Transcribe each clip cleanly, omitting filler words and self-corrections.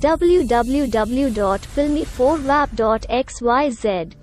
www.filmy4wap.xyz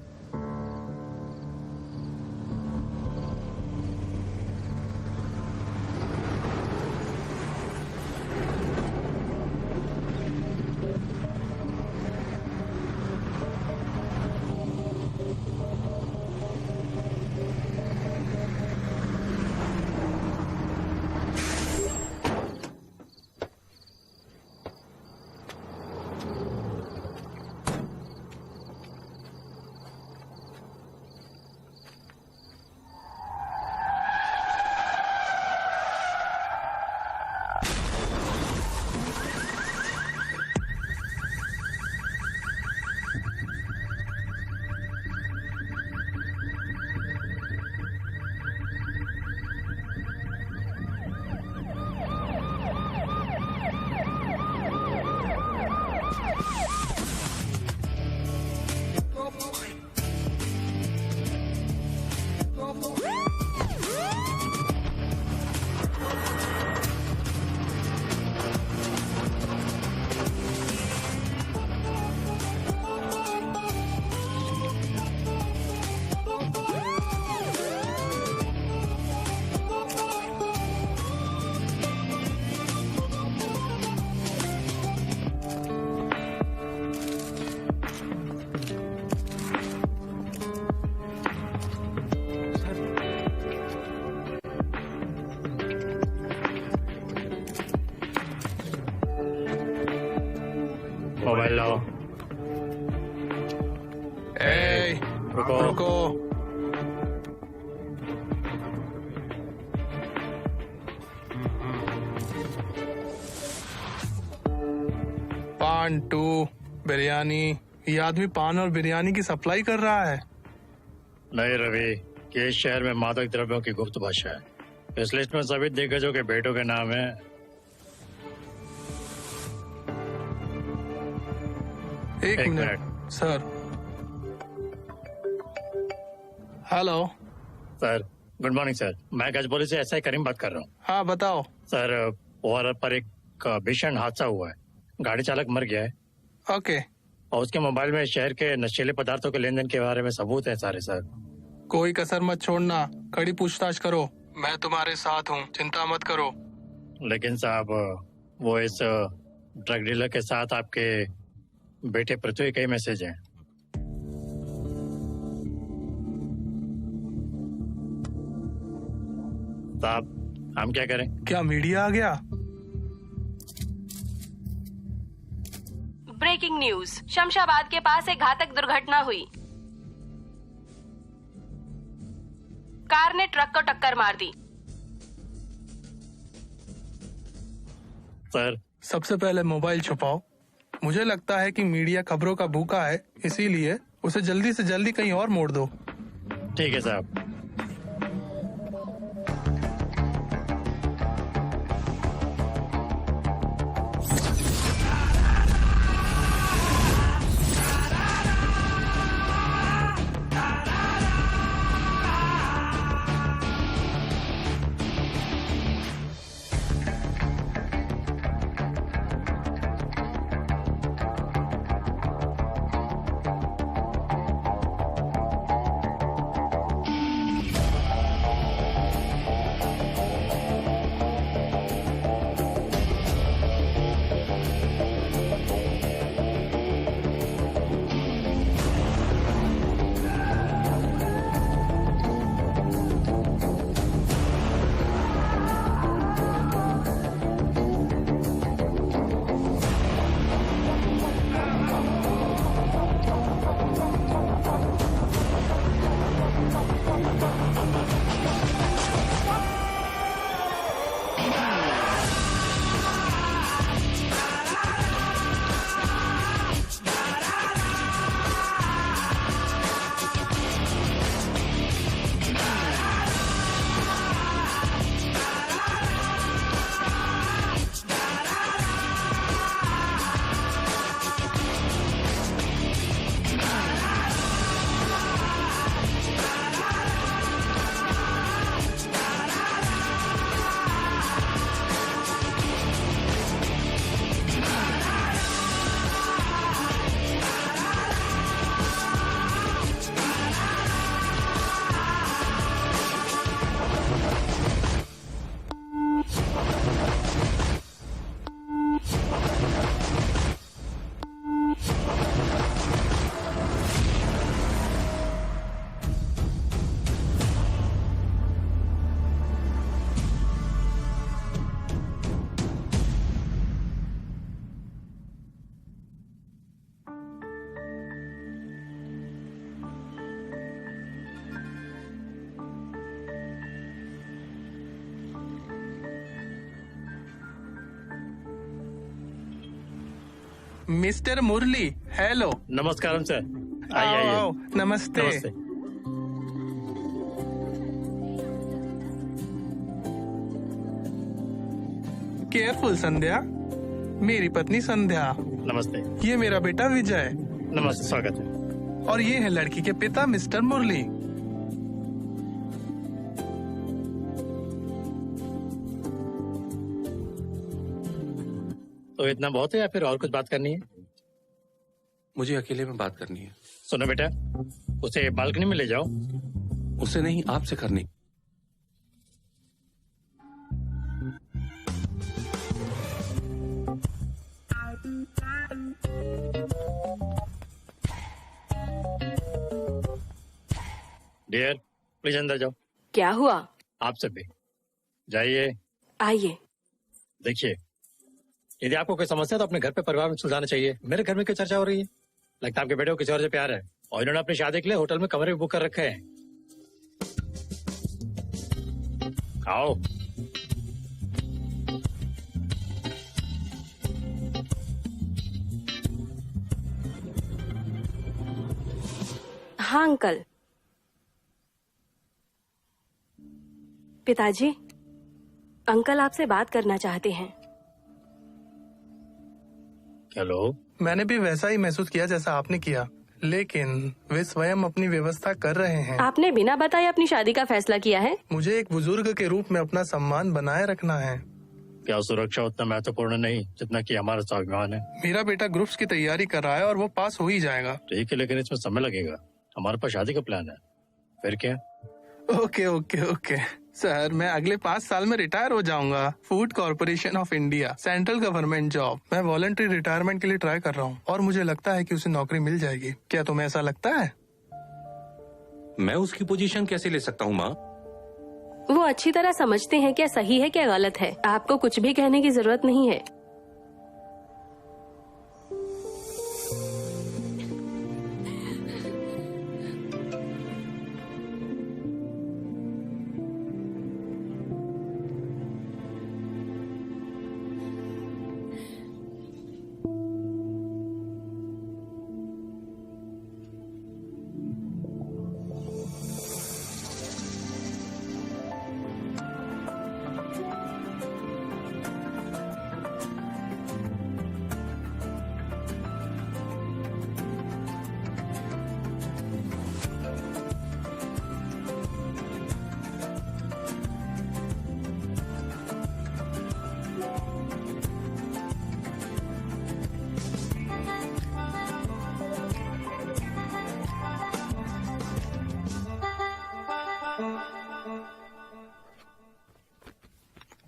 mobile लाओ। रुको। पान टू बिरयानी। ये आदमी पान और बिरयानी की सप्लाई कर रहा है। नहीं रवि, ये शहर में मादक द्रव्यों की गुप्त भाषा है। इस लिस्ट में सभी दिग्गजों के बेटों के नाम है। एक minute sir. Hello sir, good morning sir. मैं गजबोली से एसआई करीम बात कर रहा हूँ। हाँ बताओ सर, ओवरऑल पर एक भीषण हादसा हुआ है। गाड़ी चालक मर गया है। ओके। और उसके मोबाइल में शहर के नशीले पदार्थों के लेन देन के बारे में सबूत है सारे सर। कोई कसर मत छोड़ना, कड़ी पूछताछ करो। मैं तुम्हारे साथ हूँ, चिंता मत करो। लेकिन साहब, वो इस ड्रग डीलर के साथ आपके बेटे पृथ्वी के मैसेज हैं। साहब, हम क्या करें? क्या मीडिया आ गया? ब्रेकिंग न्यूज, शमशाबाद के पास एक घातक दुर्घटना हुई। कार ने ट्रक को टक्कर मार दी। सर, सबसे पहले मोबाइल छुपाओ। मुझे लगता है कि मीडिया खबरों का भूखा है, इसीलिए उसे जल्दी से जल्दी कहीं और मोड़ दो। ठीक है साहब। मिस्टर मुरली, हेलो। नमस्कारम सर। आइए आओ, आइए। आओ, नमस्ते। नमस्ते। केयरफुल संध्या, मेरी पत्नी संध्या, नमस्ते। ये मेरा बेटा विजय नमस्ते, स्वागत है। और ये है लड़की के पिता मिस्टर मुरली। तो इतना बहुत है या फिर और कुछ बात करनी है? मुझे अकेले में बात करनी है। सुनो बेटा, उसे बालकनी में ले जाओ। उससे नहीं, आपसे करनी। डियर, प्लीज अंदर जाओ। क्या हुआ? आपसे भी जाइए। आइए। देखिए, यदि आपको कोई समस्या है तो अपने घर पे परिवार में सुलझाना चाहिए। मेरे घर में क्यों चर्चा हो रही है? लगता है आपके बेटे को किसी और से प्यार है और इन्होंने अपनी शादी के लिए होटल में कमरे भी बुक कर रखे हैं। आओ। हाँ अंकल। पिताजी, अंकल आपसे बात करना चाहते हैं। हेलो। मैंने भी वैसा ही महसूस किया जैसा आपने किया, लेकिन वे स्वयं अपनी व्यवस्था कर रहे हैं। आपने बिना बताए अपनी शादी का फैसला किया है? मुझे एक बुजुर्ग के रूप में अपना सम्मान बनाए रखना है। क्या सुरक्षा उतना महत्वपूर्ण नहीं जितना कि हमारा स्वाभिमान है? मेरा बेटा ग्रुप्स की तैयारी कर रहा है और वो पास हो ही जाएगा। ठीक है, लेकिन इसमें समय लगेगा। हमारे पास शादी का प्लान है। फिर क्या? ओके ओके ओके सर, मैं अगले 5 साल में रिटायर हो जाऊंगा। Food corporation of India, central government job. मैं वॉलंटरी रिटायरमेंट के लिए ट्राई कर रहा हूँ और मुझे लगता है कि उसे नौकरी मिल जाएगी। क्या तुम्हें ऐसा लगता है? मैं उसकी पोजीशन कैसे ले सकता हूँ माँ? वो अच्छी तरह समझते हैं क्या सही है क्या गलत है। आपको कुछ भी कहने की जरूरत नहीं है।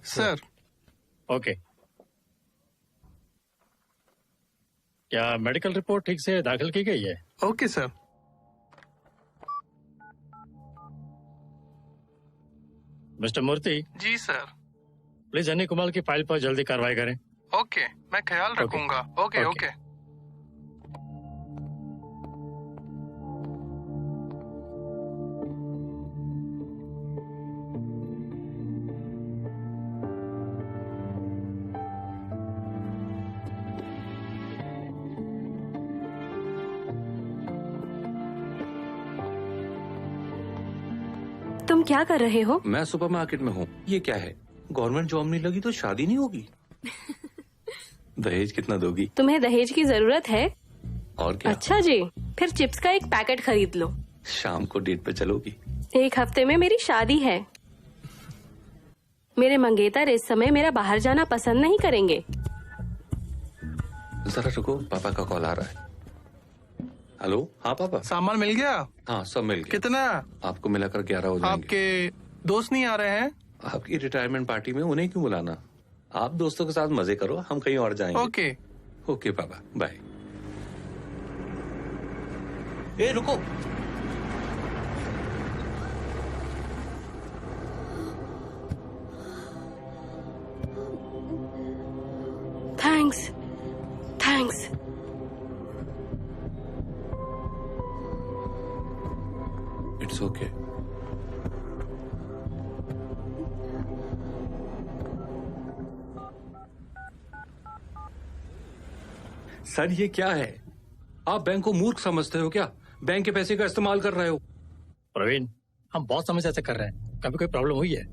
Sir, okay. क्या मेडिकल रिपोर्ट ठीक से दाखिल की गई है? Okay sir. मिस्टर मूर्ति, जी सर। प्लीज अनिल कुमार की फाइल पर जल्दी कार्रवाई करें। ओके, मैं ख्याल रखूंगा। Okay okay. ओके। तुम क्या कर रहे हो? मैं सुपरमार्केट में हूँ। ये क्या है? गवर्नमेंट जॉब नहीं लगी तो शादी नहीं होगी? दहेज कितना दोगी? तुम्हें दहेज की जरूरत है? और क्या? अच्छा जी, फिर चिप्स का एक पैकेट खरीद लो। शाम को डेट पे चलोगी? 1 हफ्ते में मेरी शादी है। मेरे मंगेतर इस समय मेरा बाहर जाना पसंद नहीं करेंगे। जरा रुको, पापा का कॉल आ रहा है। हेलो, हाँ पापा। सामान मिल गया? हाँ, सब मिल गया। कितना? आपको मिलाकर 11 हो जाएंगे। आपके दोस्त नहीं आ रहे हैं? आपकी रिटायरमेंट पार्टी में उन्हें क्यों बुलाना? आप दोस्तों के साथ मजे करो, हम कहीं और जाएंगे। ओके। ओके पापा, बाय। ए रुको। Thanks thanks. It's okay. Sir ये क्या है? आप बैंक को मूर्ख समझते हो क्या? बैंक के पैसे का इस्तेमाल कर रहे हो। प्रवीण, हम बहुत समय से ऐसा कर रहे हैं, कभी कोई प्रॉब्लम हुई है?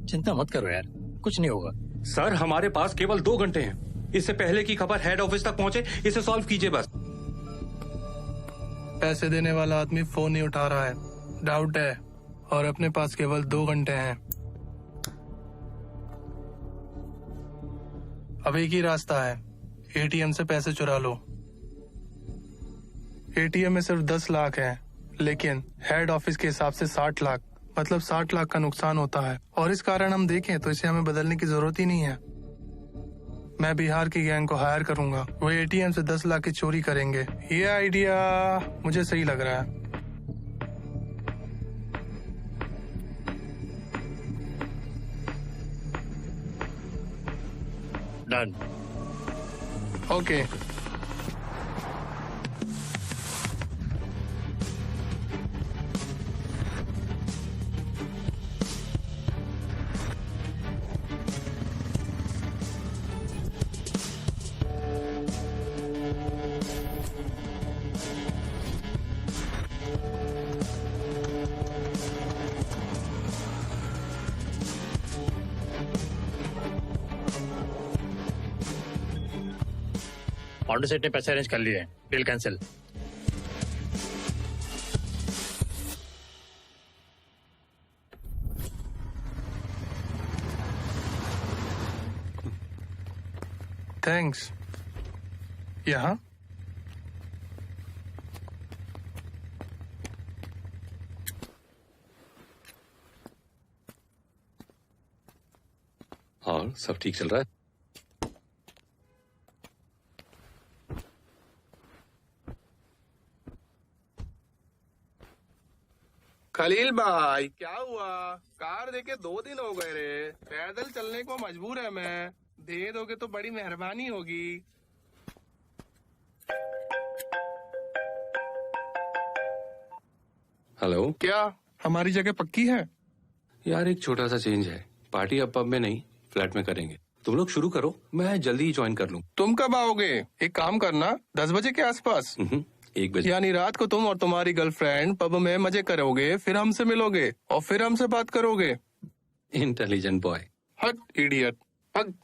चिंता मत करो यार, कुछ नहीं होगा। सर हमारे पास केवल 2 घंटे हैं। इससे पहले की खबर हेड ऑफिस तक पहुंचे, इसे सॉल्व कीजिए बस। पैसे देने वाला आदमी फोन नहीं उठा रहा है, डाउट है, और अपने पास केवल 2 घंटे हैं। अब एक ही रास्ता है, एटीएम से पैसे चुरा लो। एटीएम में सिर्फ 10 लाख है, लेकिन हेड ऑफिस के हिसाब से 60 लाख, मतलब 60 लाख का नुकसान होता है। और इस कारण हम देखें तो इसे हमें बदलने की जरूरत ही नहीं है। मैं बिहार की गैंग को हायर करूंगा, वो एटीएम से 10 लाख की चोरी करेंगे। ये आइडिया मुझे सही लग रहा है। डन। ओके, पांडु सेठ ने पैसे अरेंज कर लिए हैं, डील कैंसिल। थैंक्स। यहाँ और सब ठीक चल रहा है? खलील भाई, क्या हुआ? कार देके 2 दिन हो गए रे। पैदल चलने को मजबूर है मैं। दे दोगे तो बड़ी मेहरबानी होगी। हेलो। क्या हमारी जगह पक्की है? यार एक छोटा सा चेंज है, पार्टी अब पब में नहीं फ्लैट में करेंगे। तुम लोग शुरू करो, मैं जल्दी ही ज्वाइन कर लूँ। तुम कब आओगे? एक काम करना, 10 बजे के आसपास। 1 बजे। यानी रात को तुम और तुम्हारी गर्लफ्रेंड पब में मजे करोगे, फिर हमसे मिलोगे और फिर हमसे बात करोगे। Intelligent boy. हट इडियट, हट।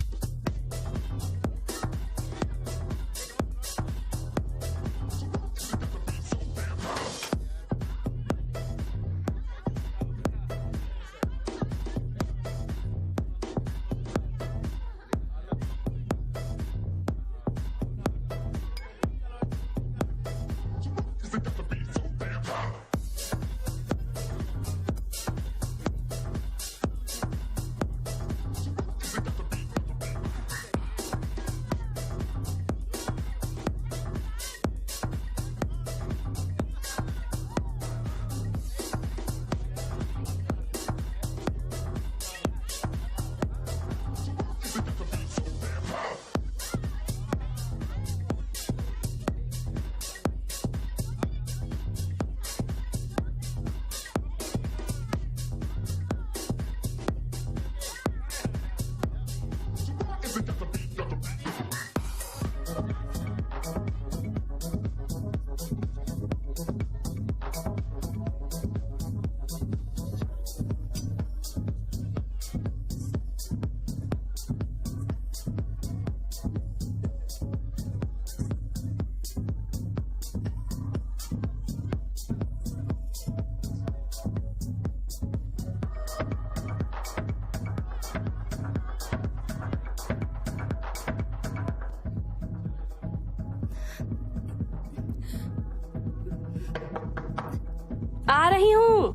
आ रही हूँ।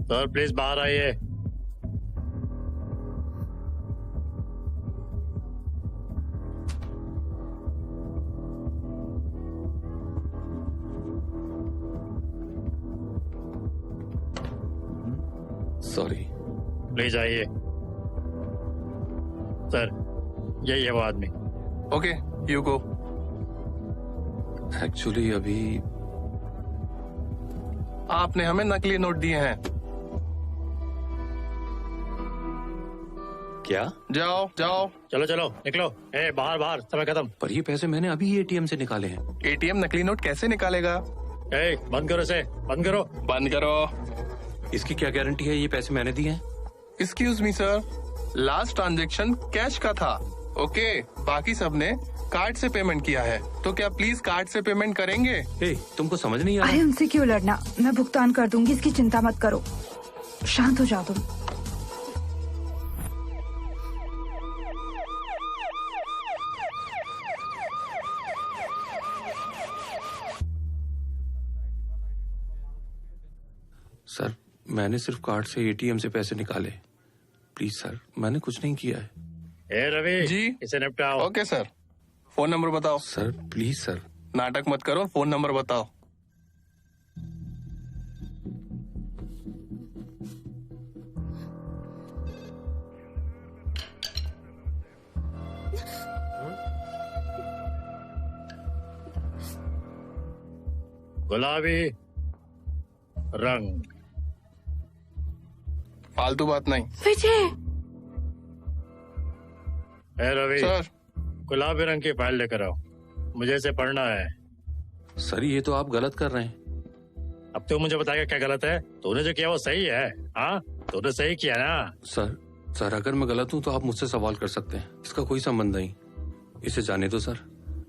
सर प्लीज बाहर आइए। सॉरी। प्लीज आइए। सर यही है वो आदमी। Okay, you go. एक्चुअली अभी आपने हमें नकली नोट दिए हैं। क्या? जाओ जाओ। चलो चलो निकलो। ए बाहर बाहर, समय खत्म। पर ये पैसे मैंने अभी एटीएम से निकाले हैं। एटीएम नकली नोट कैसे निकालेगा? ए बंद करो इसे, बंद करो। बंद करो। इसकी क्या गारंटी है ये पैसे मैंने दिए हैं? Excuse me sir, last transaction cash का था। ओके, बाकी सबने कार्ड से पेमेंट किया है, तो क्या प्लीज कार्ड से पेमेंट करेंगे? तुमको समझ नहीं आ अरे रहा? उनसे क्यों लड़ना, मैं भुगतान कर दूंगी, इसकी चिंता मत करो। शांत हो जाओ तुम। सर मैंने सिर्फ कार्ड से एटीएम से पैसे निकाले। प्लीज सर, मैंने कुछ नहीं किया है। ए रवि जी। इसे निपटाओ। ओके सर, फोन नंबर बताओ। Sir please sir. नाटक मत करो, फोन नंबर बताओ। गुलाबी रंग। फालतू बात नहीं। विजय, ए रवि सर गुलाबी रंग की फाइल लेकर आओ, मुझे इसे पढ़ना है। सर ये तो आप गलत कर रहे हैं। अब तू मुझे बताएगा क्या गलत है? तूने जो किया वो सही है? हाँ तूने सही किया ना? सर अगर मैं गलत हूँ तो आप मुझसे सवाल कर सकते हैं, इसका कोई संबंध नहीं। इसे जाने दो सर,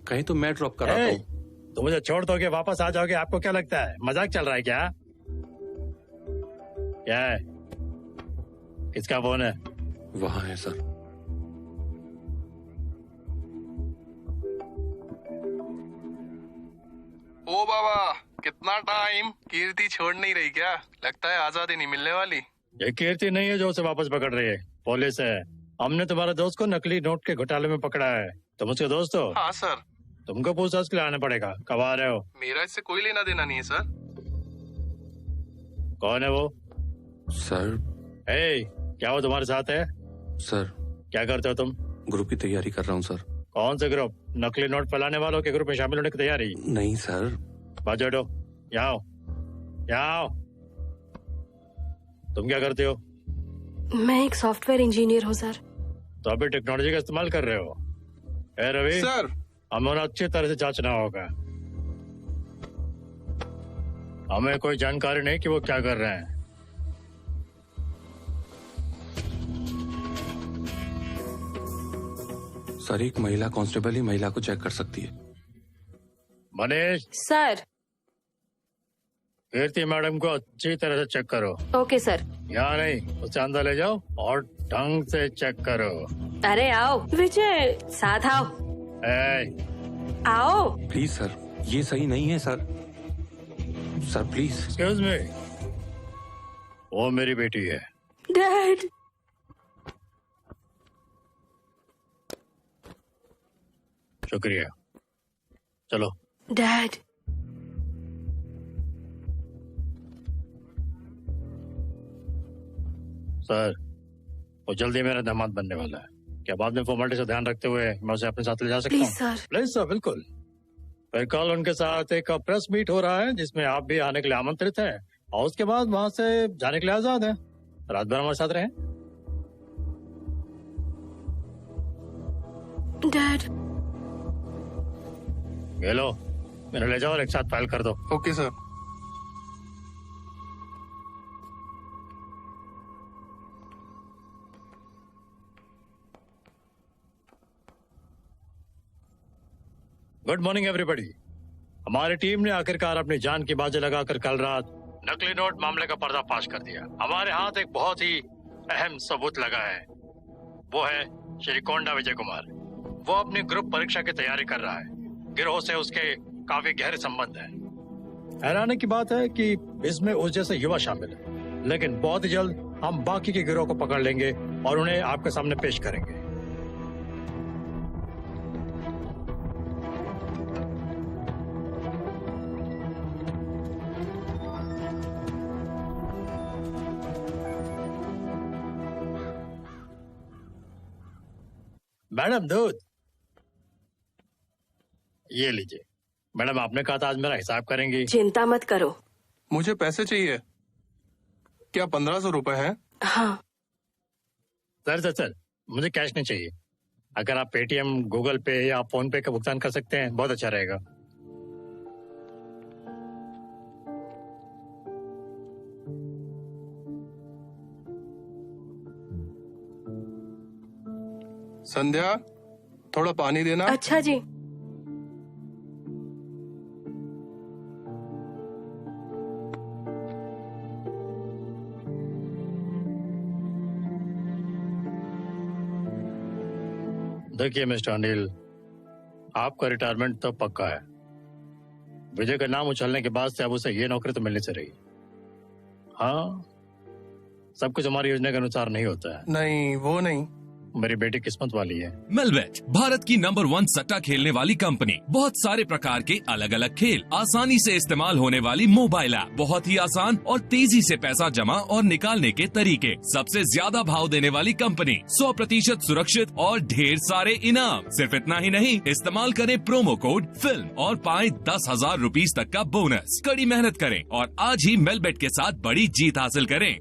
कहीं तो मैं ड्रॉप कराता ए, हूँ। तुम मुझे छोड़ दोगे, वापस आ जाओगे? आपको क्या लगता है मजाक चल रहा है क्या? क्या है? किसका फोन है? वहाँ है सर। ओ बाबा, कितना टाइम। कीर्ति छोड़ नहीं रही क्या? लगता है आजादी नहीं मिलने वाली। ये कीर्ति नहीं है जो उसे वापस पकड़ रही है, पुलिस है। हमने तुम्हारे दोस्त को नकली नोट के घोटाले में पकड़ा है। तुम उसके दोस्त हो? हाँ सर। तुमको पूछताछ के लिए आना पड़ेगा। कब आ रहे हो? मेरा इससे कोई लेना देना नहीं है सर। कौन है वो? सर क्या वो तुम्हारे साथ है? सर क्या करते हो तुम? ग्रुप की तैयारी कर रहा हूँ सर। कौन से ग्रुप? नकली नोट फैलाने वालों के ग्रुप में शामिल होने की तैयारी? नहीं सर। बाजू हटो, यहाँ आओ, यहाँ आओ। तुम क्या करते हो? मैं एक सॉफ्टवेयर इंजीनियर हूँ सर। तो अभी टेक्नोलॉजी का इस्तेमाल कर रहे हो? ए रवि सर हमें उन्हें अच्छी तरह से जांचना होगा। हमें कोई जानकारी नहीं कि वो क्या कर रहे हैं। सर एक महिला कांस्टेबल ही महिला को चेक कर सकती है। मनीष, सर। कीर्ति मैडम को अच्छी तरह से चेक करो। Okay sir. यहाँ नहीं, उसे अंदर ले जाओ और ढंग से चेक करो। अरे आओ विजय, साथ आओ। आओ। प्लीज सर, ये सही नहीं है sir. Sir please. Excuse me, वो मेरी बेटी है। डैड। शुक्रिया, चलो। डैड। सर वो जल्दी मेरा दामाद बनने वाला है। क्या बाद में फॉर्मेलिटी से ध्यान रखते हुए मैं उसे अपने साथ ले जा सकता प्लीज हूँ? सर। प्लीज सर, बिल्कुल। फिर कल उनके साथ एक प्रेस मीट हो रहा है जिसमें आप भी आने के लिए आमंत्रित हैं, और उसके बाद वहाँ से जाने के लिए आजाद हैं। रात भर हमारे साथ रहें। डैड। ये लो, मेरे ले जाओ और एक साथ फाइल कर दो। Okay sir. Good morning everybody. हमारी टीम ने आखिरकार अपनी जान की बाजी लगाकर कल रात नकली नोट मामले का पर्दाफाश कर दिया। हमारे हाथ एक बहुत ही अहम सबूत लगा है। वो है श्री कोंडा विजय कुमार। वो अपनी ग्रुप परीक्षा की तैयारी कर रहा है। गिरोह से उसके काफी गहरे संबंध हैं। हैरानी की बात है कि इसमें उस जैसे युवा शामिल है, लेकिन बहुत ही जल्द हम बाकी के गिरोह को पकड़ लेंगे और उन्हें आपके सामने पेश करेंगे। मैडम दूध, ये लीजिए। मैडम आपने कहा था आज मेरा हिसाब करेंगी। चिंता मत करो। मुझे पैसे चाहिए। क्या 1500 रुपए है? हाँ। सर मुझे कैश नहीं चाहिए। अगर आप पेटीएम, गूगल पे या फोन पे का भुगतान कर सकते हैं बहुत अच्छा रहेगा। संध्या, थोड़ा पानी देना। अच्छा जी। देखिए मिस्टर अनिल, आपका रिटायरमेंट तो पक्का है। विजय का नाम उछलने के बाद से अब उसे ये नौकरी तो मिलनी से रही। हाँ, सब कुछ हमारी योजना के अनुसार नहीं होता है। नहीं, वो नहीं। मेरी बेटी किस्मत वाली है। मेलबेट, भारत की नंबर 1 सट्टा खेलने वाली कंपनी। बहुत सारे प्रकार के अलग अलग खेल, आसानी से इस्तेमाल होने वाली मोबाइल ऐप, बहुत ही आसान और तेजी से पैसा जमा और निकालने के तरीके, सबसे ज्यादा भाव देने वाली कंपनी, 100% सुरक्षित और ढेर सारे इनाम। सिर्फ इतना ही नहीं, इस्तेमाल करें प्रोमो कोड फिल्म और पाएं 10,000 रुपीज तक का बोनस। कड़ी मेहनत करें और आज ही मेलबेट के साथ बड़ी जीत हासिल करें।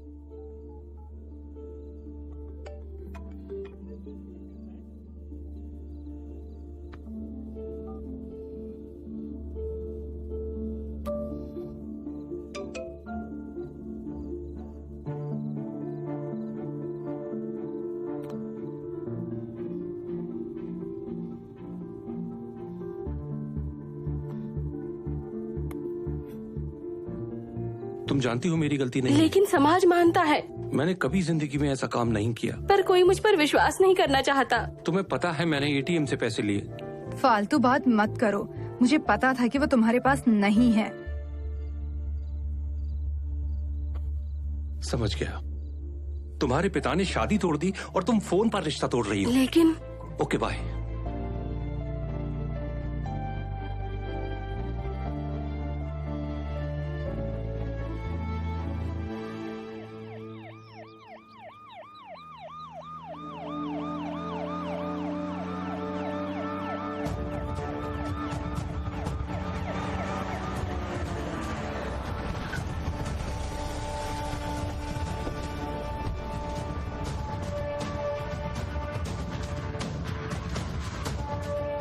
तुम जानती हो मेरी गलती नहीं है। लेकिन समाज मानता है। मैंने कभी जिंदगी में ऐसा काम नहीं किया। पर कोई मुझ पर विश्वास नहीं करना चाहता। तुम्हें पता है मैंने एटीएम से पैसे लिए। फालतू बात मत करो, मुझे पता था कि वो तुम्हारे पास नहीं है। समझ गया। तुम्हारे पिता ने शादी तोड़ दी और तुम फोन पर रिश्ता तोड़ रही हो। लेकिन ओके बाय।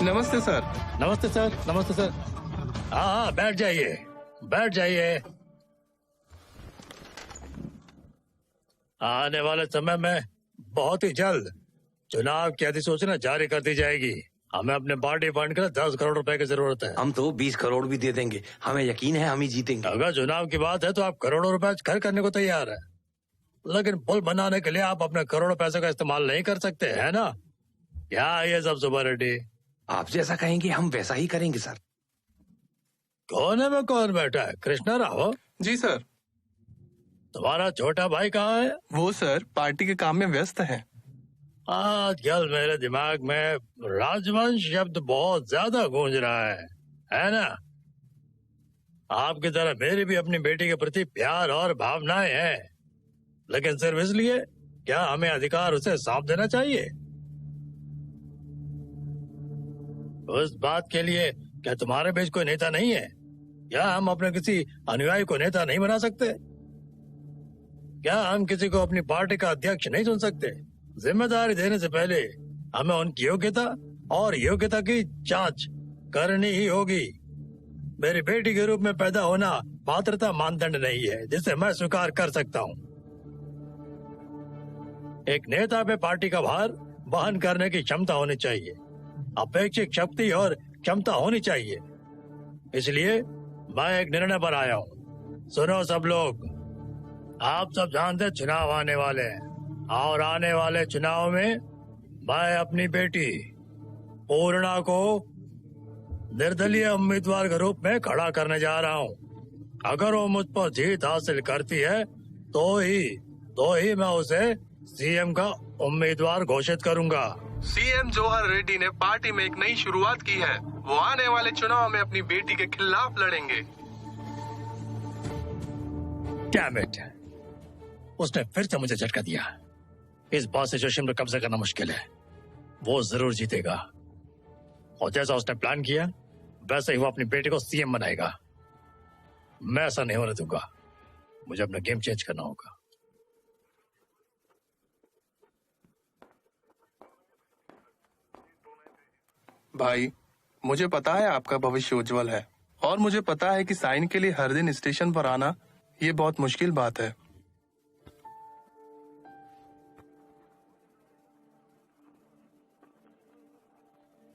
नमस्ते सर। नमस्ते सर। नमस्ते सर। हाँ, बैठ जाइए, बैठ जाइए। आने वाले समय में बहुत ही जल्द चुनाव की अधिसूचना जारी कर दी जाएगी। हमें अपने पार्टी फंड के लिए 10 करोड़ रुपए की जरूरत है। हम तो 20 करोड़ भी दे देंगे, हमें यकीन है हम ही जीतेंगे। अगर चुनाव की बात है तो आप करोड़ों रुपए खर्च करने को तैयार है, लेकिन पुल बनाने के लिए आप अपने करोड़ों पैसे का इस्तेमाल नहीं कर सकते, है ना? क्या ये सब सुबह रेड्डी? आप जैसा कहेंगे हम वैसा ही करेंगे सर। कोने में कौन बैठा है? कृष्णा राव? जी सर। तुम्हारा छोटा भाई कहाँ है? वो सर पार्टी के काम में व्यस्त है। आजकल मेरे दिमाग में राजवंश शब्द बहुत ज्यादा गूंज रहा है ना? आपकी तरह मेरी भी अपनी बेटी के प्रति प्यार और भावनाएं हैं, लेकिन सिर्फ इसलिए क्या हमें अधिकार उसे सौंप देना चाहिए? उस बात के लिए क्या तुम्हारे बीच कोई नेता नहीं है? क्या हम अपने किसी अनुयायी को नेता नहीं बना सकते? क्या हम किसी को अपनी पार्टी का अध्यक्ष नहीं चुन सकते? जिम्मेदारी देने से पहले हमें उनकी योग्यता और योग्यता की जांच करनी ही होगी। मेरी बेटी के रूप में पैदा होना पात्रता मानदंड नहीं है जिसे मैं स्वीकार कर सकता हूँ। एक नेता पे पार्टी का भार वहन करने की क्षमता होनी चाहिए, अपेक्षित शक्ति और क्षमता होनी चाहिए। इसलिए मैं एक निर्णय पर आया हूँ। सुनो सब लोग, आप सब जानते हैं चुनाव आने वाले हैं और आने वाले चुनाव में मैं अपनी बेटी पूर्णा को निर्दलीय उम्मीदवार के रूप में खड़ा करने जा रहा हूँ। अगर वो मुझ पर जीत हासिल करती है तो ही मैं उसे सीएम का उम्मीदवार घोषित करूंगा। सीएम जवाहर रेड्डी ने पार्टी में एक नई शुरुआत की है। वो आने वाले चुनाव में अपनी बेटी के खिलाफ लड़ेंगे। डैम इट, उसने फिर से मुझे झटका दिया। इस बात सिचुएशन पर कब्जा करना मुश्किल है। वो जरूर जीतेगा और जैसा उसने प्लान किया वैसे ही वो अपनी बेटी को सीएम बनाएगा। मैं ऐसा नहीं होने दूंगा। मुझे अपना गेम चेंज करना होगा। भाई, मुझे पता है आपका भविष्य उज्जवल है और मुझे पता है कि साइन के लिए हर दिन स्टेशन पर आना ये बहुत मुश्किल बात है।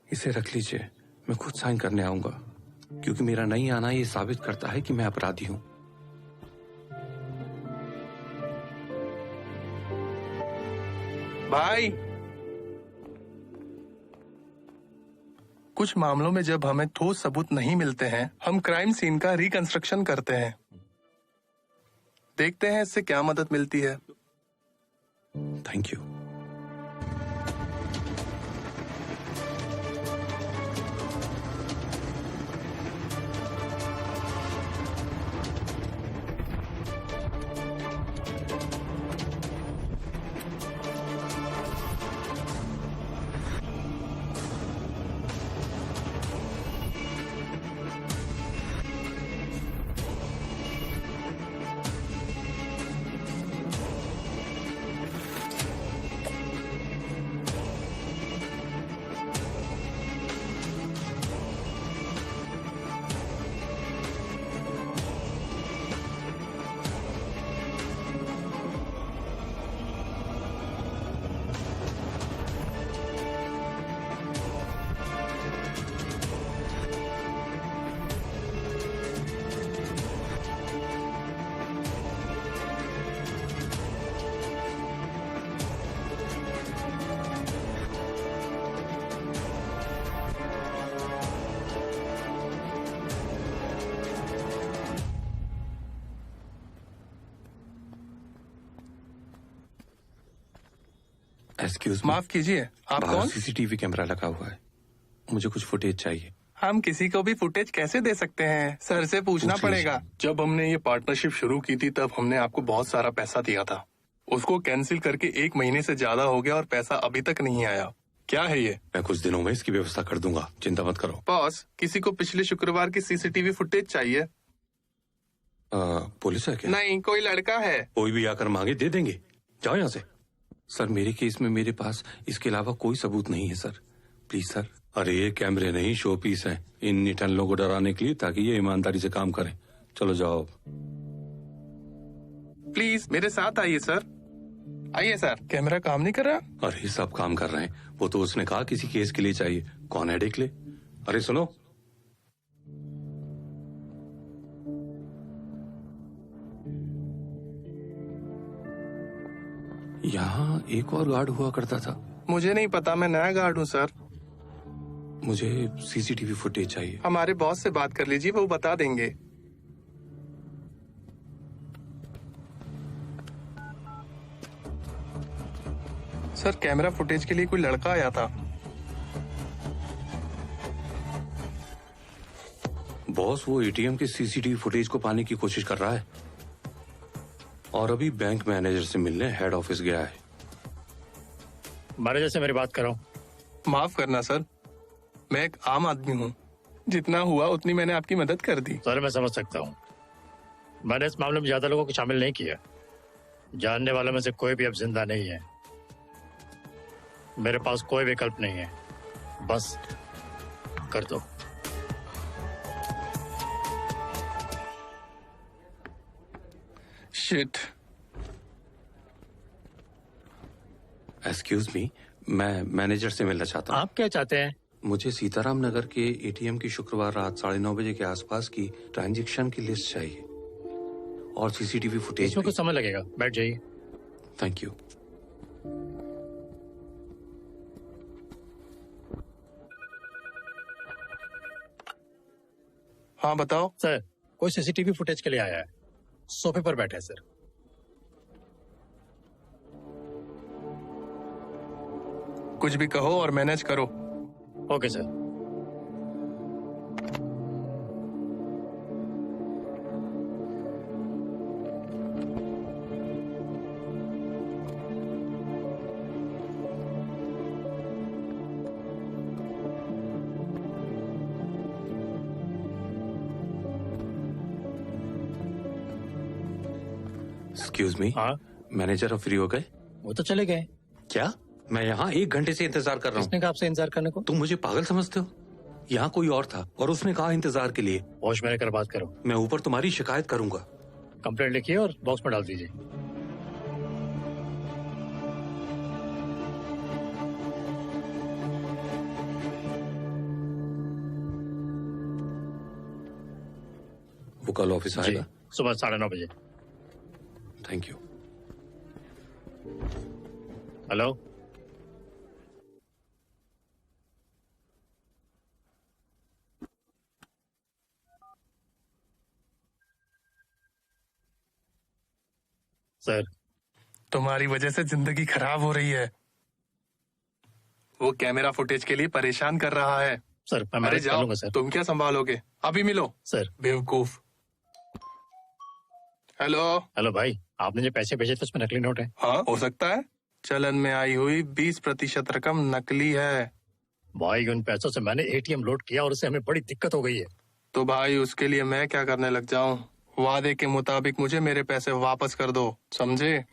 इसे रख लीजिए, मैं खुद साइन करने आऊंगा, क्योंकि मेरा नहीं आना ये साबित करता है कि मैं अपराधी हूं। भाई, कुछ मामलों में जब हमें ठोस सबूत नहीं मिलते हैं, हम क्राइम सीन का रिकंस्ट्रक्शन करते हैं। देखते हैं इससे क्या मदद मिलती है। Thank you. एक्सक्यूज, माफ कीजिए, आप कौन? सीसीटीवी कैमरा लगा हुआ है, मुझे कुछ फुटेज चाहिए। हम किसी को भी फुटेज कैसे दे सकते हैं? सर से पूछना पूछ लीजिए। पड़ेगा। जब हमने ये पार्टनरशिप शुरू की थी तब हमने आपको बहुत सारा पैसा दिया था। उसको कैंसिल करके 1 महीने से ज्यादा हो गया और पैसा अभी तक नहीं आया। क्या है ये? मैं कुछ दिनों में इसकी व्यवस्था कर दूंगा, चिंता मत करो। बॉस, किसी को पिछले शुक्रवार की सीसीटीवी फुटेज चाहिए। पुलिस है क्या? नहीं, कोई लड़का है। कोई भी आकर मांगे दे देंगे, जाओ यहाँ से। सर, मेरे केस में मेरे पास इसके अलावा कोई सबूत नहीं है सर, प्लीज सर। अरे ये कैमरे नहीं, शो पीस हैं, इन निठल्लों को डराने के लिए, ताकि ये ईमानदारी से काम करें। चलो जाओ। प्लीज मेरे साथ आइए सर। आइए सर। कैमरा काम नहीं कर रहा? अरे सब काम कर रहे हैं, वो तो उसने कहा किसी केस के लिए चाहिए। कौन है, देख ले। अरे सुनो, यहाँ एक और गार्ड हुआ करता था। मुझे नहीं पता, मैं नया गार्ड हूँ सर। मुझे सीसीटीवी फुटेज चाहिए। हमारे बॉस से बात कर लीजिए, वो बता देंगे। सर, कैमरा फुटेज के लिए कोई लड़का आया था। बॉस, वो एटीएम के सीसीटीवी फुटेज को पाने की कोशिश कर रहा है और अभी बैंक मैनेजर से मिलने हेड ऑफिस गया है। मैनेजर से मेरी बात करो। माफ करना सर, मैं एक आम आदमी हूँ। जितना हुआ उतनी मैंने आपकी मदद कर दी। सर, मैं समझ सकता हूँ। मैंने इस मामले में ज्यादा लोगों को शामिल नहीं किया। जानने वालों में से कोई भी अब जिंदा नहीं है। मेरे पास कोई विकल्प नहीं है, बस कर दो। शिट। एक्सक्यूज मी, मैं मैनेजर से मिलना चाहता हूँ। आप क्या चाहते हैं? मुझे सीताराम नगर के एटीएम की शुक्रवार रात 9:30 बजे के आसपास की ट्रांजैक्शन की लिस्ट चाहिए और सीसीटीवी फुटेज। इसमें कुछ समय लगेगा, बैठ जाइए। Thank you. हाँ बताओ। सर, कोई सीसीटीवी फुटेज के लिए आया है, सोफे पर बैठे हैं सर। कुछ भी कहो और मैनेज करो। Okay sir. एक्सक्यूज मी, हाँ, मैनेजर अब फ्री हो गए? वो तो चले गए। क्या? मैं यहाँ 1 घंटे से इंतजार कर रहा हूँ। किसने कहा आपसे इंतजार करने को? तुम मुझे पागल समझते हो? यहाँ कोई और था और उसने कहा इंतजार के लिए। वॉच में रहकर बात करो। मैं ऊपर तुम्हारी शिकायत करूंगा। कंप्लेंट लिखिए और बॉक्स में डाल दीजिए। वो कल ऑफिस जी, आएगा? सुबह 9:30 बजे। Thank you. Hello, sir. तुम्हारी वजह से जिंदगी खराब हो रही है। वो कैमरा फुटेज के लिए परेशान कर रहा है। सर मैं अरे मैनेज कर जाओ, लूंगा सर। तुम क्या संभालोगे? अभी मिलो। सर। बेवकूफ। हेलो। हेलो भाई, आपने जो पैसे भेजे थे उसमें नकली नोट है। हाँ, हो सकता है। चलन में आई हुई 20% रकम नकली है। भाई उन पैसों से मैंने एटीएम लोड किया और उससे हमें बड़ी दिक्कत हो गई है। तो भाई उसके लिए मैं क्या करने लग जाऊं? वादे के मुताबिक मुझे मेरे पैसे वापस कर दो, समझे?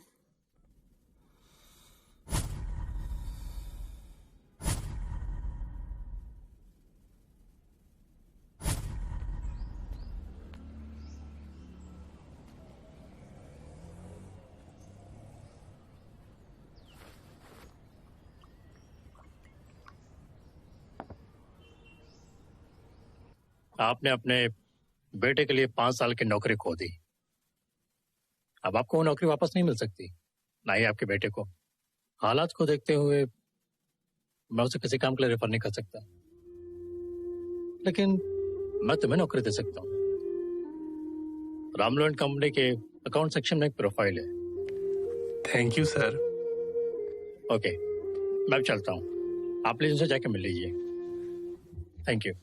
आपने अपने बेटे के लिए 5 साल की नौकरी खो दी। अब आपको वो नौकरी वापस नहीं मिल सकती, ना ही आपके बेटे को। हालात को देखते हुए मैं उसे किसी काम के लिए रेफर नहीं कर सकता, लेकिन मैं तुम्हें नौकरी दे सकता हूँ। रामलो एंड कंपनी के अकाउंट सेक्शन में एक प्रोफाइल है। Thank you sir. ओके, मैं अब चलता हूँ। आप प्लीज उनसे जाके मिल लीजिए। Thank you.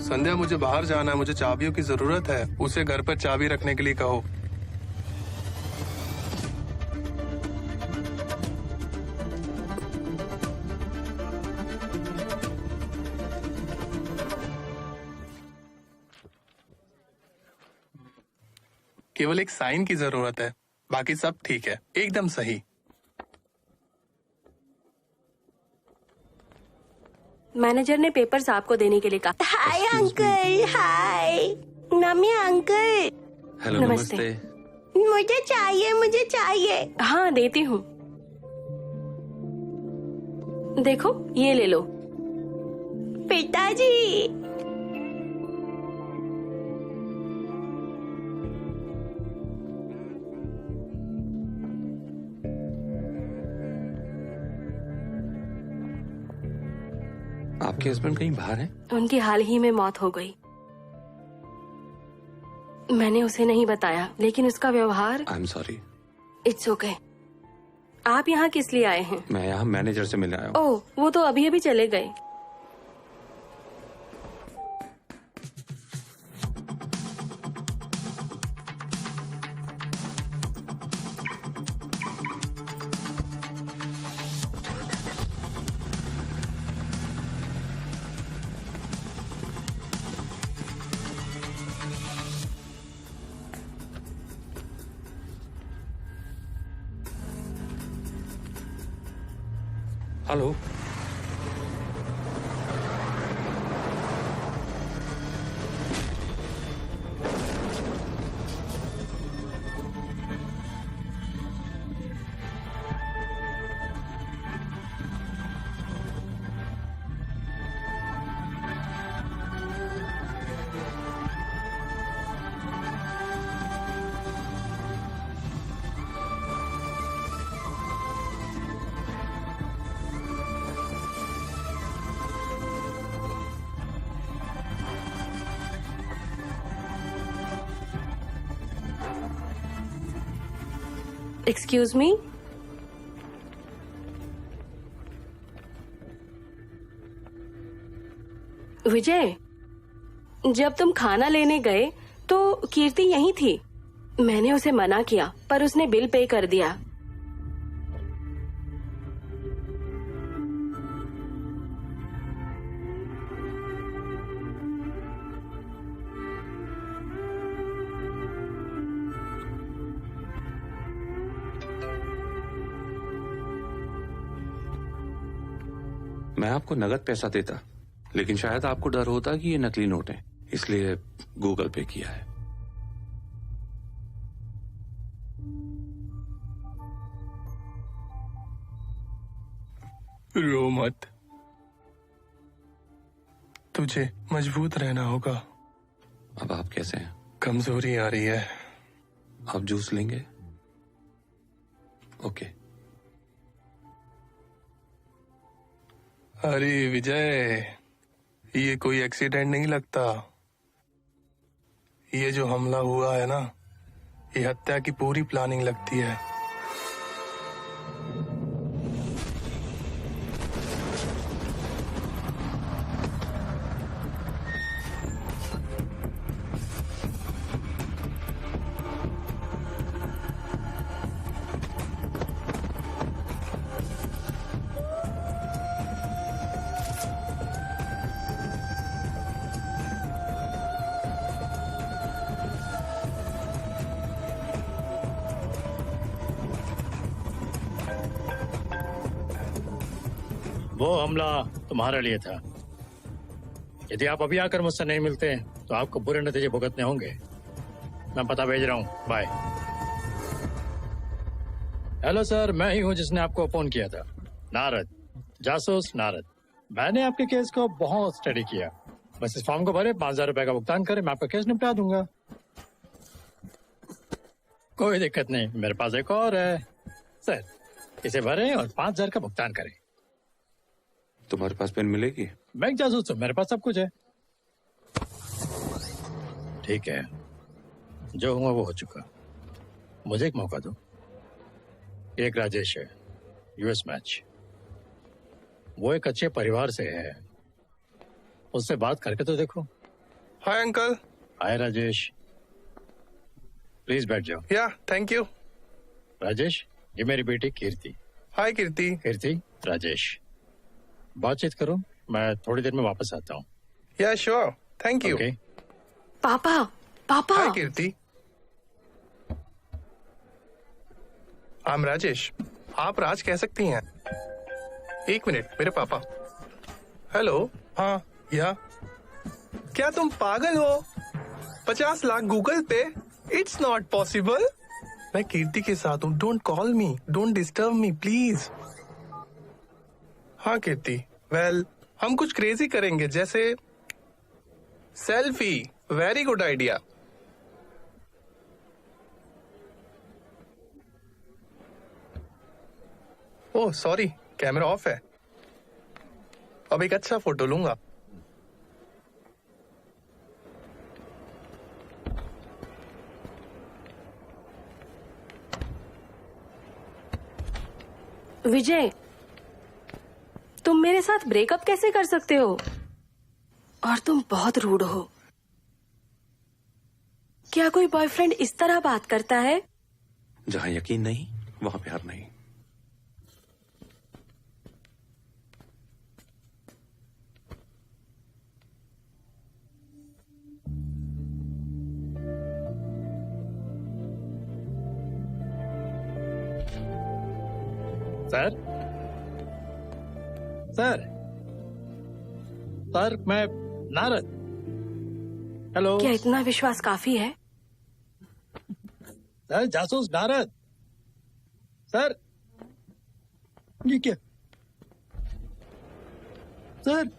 संध्या, मुझे बाहर जाना है, मुझे चाबियों की जरूरत है। उसे घर पर चाबी रखने के लिए कहो। केवल एक साइन की जरूरत है, बाकी सब ठीक है, एकदम सही। मैनेजर ने पेपर्स आपको देने के लिए कहा। Hi uncle. Hi mummy. Uncle hello, नमस्ते। नमस्ते। मुझे चाहिए, मुझे चाहिए। हाँ, देती हूँ। देखो, ये ले लो। पिताजी। आपके हस्बैंड कहीं बाहर हैं? उनकी हाल ही में मौत हो गई। मैंने उसे नहीं बताया, लेकिन उसका व्यवहार। I am sorry. It's okay. आप यहाँ किस लिए आए हैं? मैं यहाँ मैनेजर से मिलने आया हूँ। ओह, वो तो अभी अभी चले गए। हेलो। एक्सक्यूज मी, विजय, जब तुम खाना लेने गए तो कीर्ति यहीं थी। मैंने उसे मना किया पर उसने बिल पे कर दिया। मैं आपको नगद पैसा देता, लेकिन शायद आपको डर होता कि ये नकली नोट हैं, इसलिए गूगल पे किया है। रो मत, तुझे मजबूत रहना होगा। अब आप कैसे हैं? कमजोरी आ रही है। आप जूस लेंगे? ओके। अरे विजय, ये कोई एक्सीडेंट नहीं लगता। ये जो हमला हुआ है ना, ये हत्या की पूरी प्लानिंग लगती है। वो हमला तुम्हारे लिए था। यदि आप अभी आकर मुझसे नहीं मिलते तो आपको बुरे नतीजे भुगतने होंगे। मैं पता भेज रहा हूँ, बाय। हेलो सर, मैं ही हूँ जिसने आपको फोन किया था। नारद, जासूस नारद। मैंने आपके केस को बहुत स्टडी किया। बस इस फॉर्म को भरे, 5,000 रुपए का भुगतान करें, मैं आपका केस निपटा दूंगा। कोई दिक्कत नहीं, मेरे पास एक और है। सर, इसे भरें और 5,000 का भुगतान करें। तुम्हारे पास पेन मिलेगी? मैं एक जासूस हूं, मेरे पास सब कुछ है। ठीक है, जो हुआ वो हो चुका। मुझे एक मौका दो। एक राजेश है, यूएस मैच। वो एक अच्छे परिवार से है, उससे बात करके तो देखो। हाय अंकल। हाय राजेश, प्लीज बैठ जाओ। या थैंक यू। राजेश, ये मेरी बेटी कीर्ति। हाय कीर्ति। कीर्ति, राजेश, बातचीत करो, मैं थोड़ी देर में वापस आता हूँ। या श्योर, थैंक यू। ओके। पापा, पापा। Hi Kirti. I am Rajesh. आप राज कह सकती हैं। एक मिनट, मेरे पापा। हेलो। हाँ, या क्या तुम पागल हो? 50 लाख गूगल पे? It's not possible. मैं कीर्ति के साथ हूँ। Don't call me, don't disturb me please. हाँ कीर्ति, वेल हम कुछ क्रेजी करेंगे, जैसे selfie. Very good idea. Oh sorry, camera off है। अब एक अच्छा फोटो लूंगा। विजय, तुम मेरे साथ ब्रेकअप कैसे कर सकते हो? और तुम बहुत रूड हो। क्या कोई बॉयफ्रेंड इस तरह बात करता है? जहां यकीन नहीं वहां प्यार नहीं। सर, सर, सर, मैं नारद। हेलो। क्या इतना विश्वास काफी है? सर, जासूस नारद। सर, ये क्या? सर,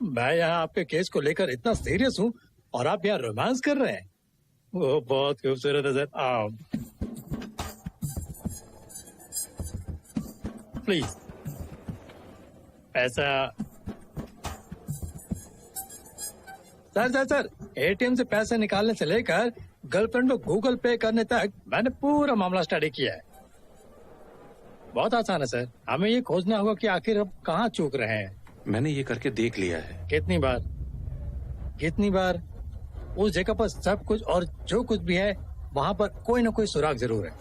मैं यहाँ आपके केस को लेकर इतना सीरियस हूँ और आप यहाँ रोमांस कर रहे हैं। वो बहुत खूबसूरत है सर। प्लीज ऐसा। सर, एटीएम से पैसे निकालने से लेकर गर्लफ्रेंड को गूगल पे करने तक मैंने पूरा मामला स्टडी किया है। बहुत आसान है सर, हमें ये खोजना होगा कि आखिर अब कहाँ चूक रहे हैं। मैंने ये करके देख लिया है। कितनी बार? कितनी बार उस जगह पर सब कुछ और जो कुछ भी है वहां पर कोई ना कोई सुराग जरूर है।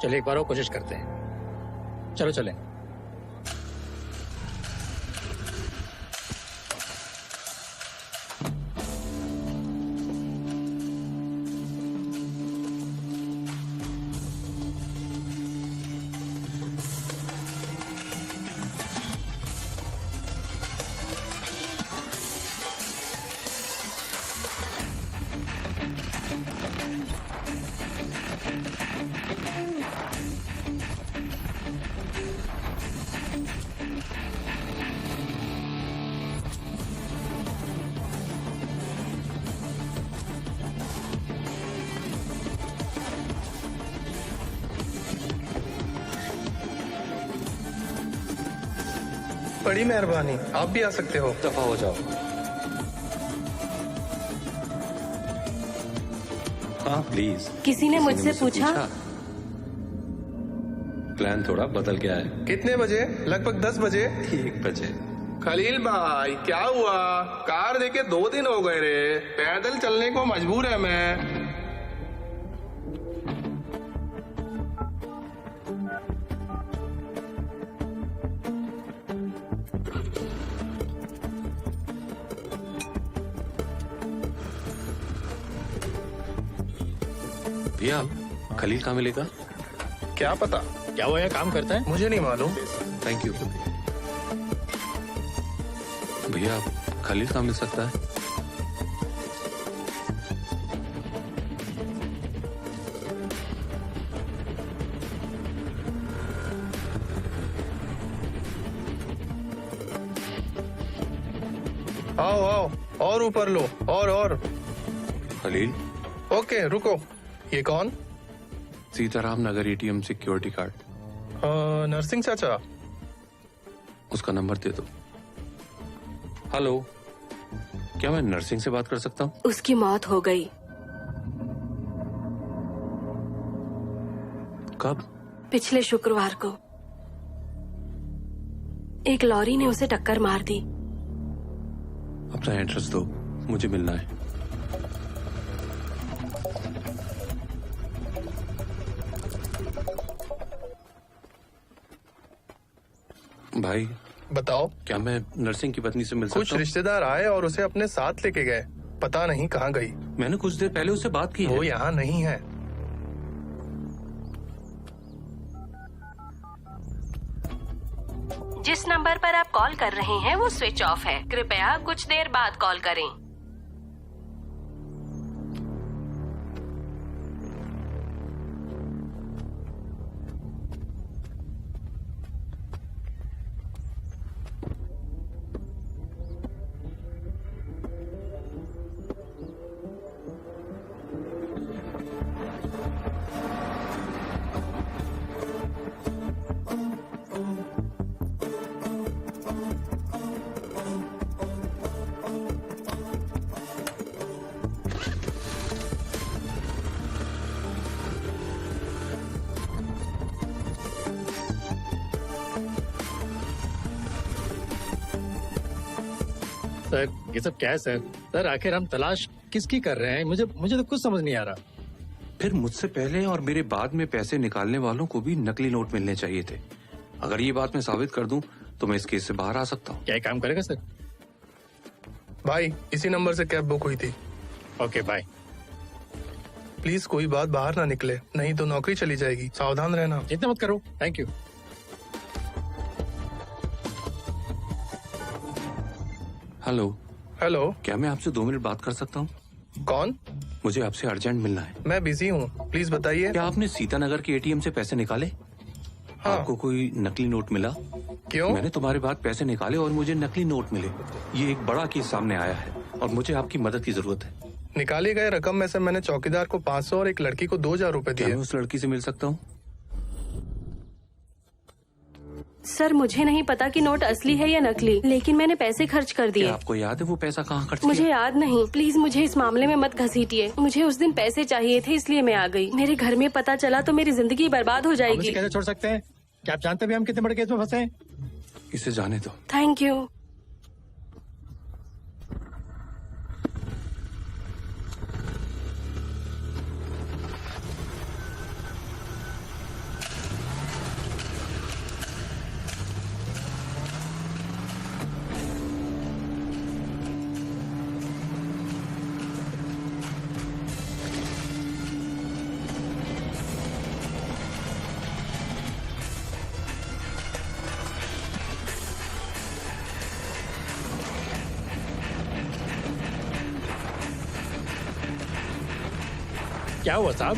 चलो एक बार और कोशिश करते हैं। चलो चलें। बड़ी मेहरबानी, आप भी आ सकते हो। दफा हो जाओ। हाँ प्लीज। किसी ने मुझसे पूछा? प्लान थोड़ा बदल गया है। कितने बजे? लगभग 10 बजे। 1 बजे। खलील भाई क्या हुआ? कार देके 2 दिन हो गए रे, पैदल चलने को मजबूर है मैं। भैया खलील कहाँ मिलेगा? क्या पता, क्या वो यहाँ काम करता है? मुझे नहीं मालूम। Thank you. भैया खलील कहाँ मिल सकता है? आओ आओ, और ऊपर लो, और। खलील। ओके रुको, ये कौन? सीताराम नगर एटीएम सिक्योरिटी कार्ड। नरसिंह चाचा। उसका नंबर दे दो। हेलो, क्या मैं नरसिंह से बात कर सकता हूँ? उसकी मौत हो गई। कब? पिछले शुक्रवार को एक लॉरी ने उसे टक्कर मार दी। अपना एड्रेस दो, मुझे मिलना है। भाई बताओ। क्या मैं नरसिंह की पत्नी से मिल कुछ सकता हूँ? रिश्तेदार आए और उसे अपने साथ लेके गए, पता नहीं कहाँ गई। मैंने कुछ देर पहले उससे बात की वो है। यहाँ नहीं है। जिस नंबर पर आप कॉल कर रहे हैं वो स्विच ऑफ है। कृपया कुछ देर बाद कॉल करें। सर ये सब क्या है सर? सर आखिर हम तलाश किसकी कर रहे हैं? मुझे तो कुछ समझ नहीं आ रहा। फिर मुझसे पहले और मेरे बाद में पैसे निकालने वालों को भी नकली नोट मिलने चाहिए थे। अगर ये बात मैं साबित कर दूं तो मैं इस केस से बाहर आ सकता हूँ। क्या ये काम करेगा सर? भाई इसी नंबर से कैब बुक हुई थी। Okay bye. प्लीज कोई बात बाहर ना निकले, नहीं तो नौकरी चली जाएगी। सावधान रहना। चिंता मत करो। Thank you. हेलो। हेलो। क्या मैं आपसे 2 मिनट बात कर सकता हूँ? कौन? मुझे आपसे अर्जेंट मिलना है। मैं बिजी हूँ, प्लीज बताइए। क्या आपने सीतानगर के एटीएम से पैसे निकाले? हाँ। आपको कोई नकली नोट मिला? क्यों? मैंने तुम्हारे बाद पैसे निकाले और मुझे नकली नोट मिले। ये एक बड़ा केस सामने आया है और मुझे आपकी मदद की जरूरत है। निकाली गए रकम में से मैंने चौकीदार को 500 और एक लड़की को 2000 रुपए क्या दिए। मैं उस लड़की से मिल सकता हूँ? सर मुझे नहीं पता कि नोट असली है या नकली, लेकिन मैंने पैसे खर्च कर दिए। क्या आपको याद है वो पैसा कहाँ खर्च मुझे किया? याद नहीं। प्लीज मुझे इस मामले में मत घसीटिए। मुझे उस दिन पैसे चाहिए थे इसलिए मैं आ गई। मेरे घर में पता चला तो मेरी जिंदगी बर्बाद हो हम इसे जाएगी। कैसे छोड़ सकते हैं? क्या आप जानते भी हम कितने बड़े केस में फंसे हैं? इसे जाने दो। Thank you. क्या हुआ साहब?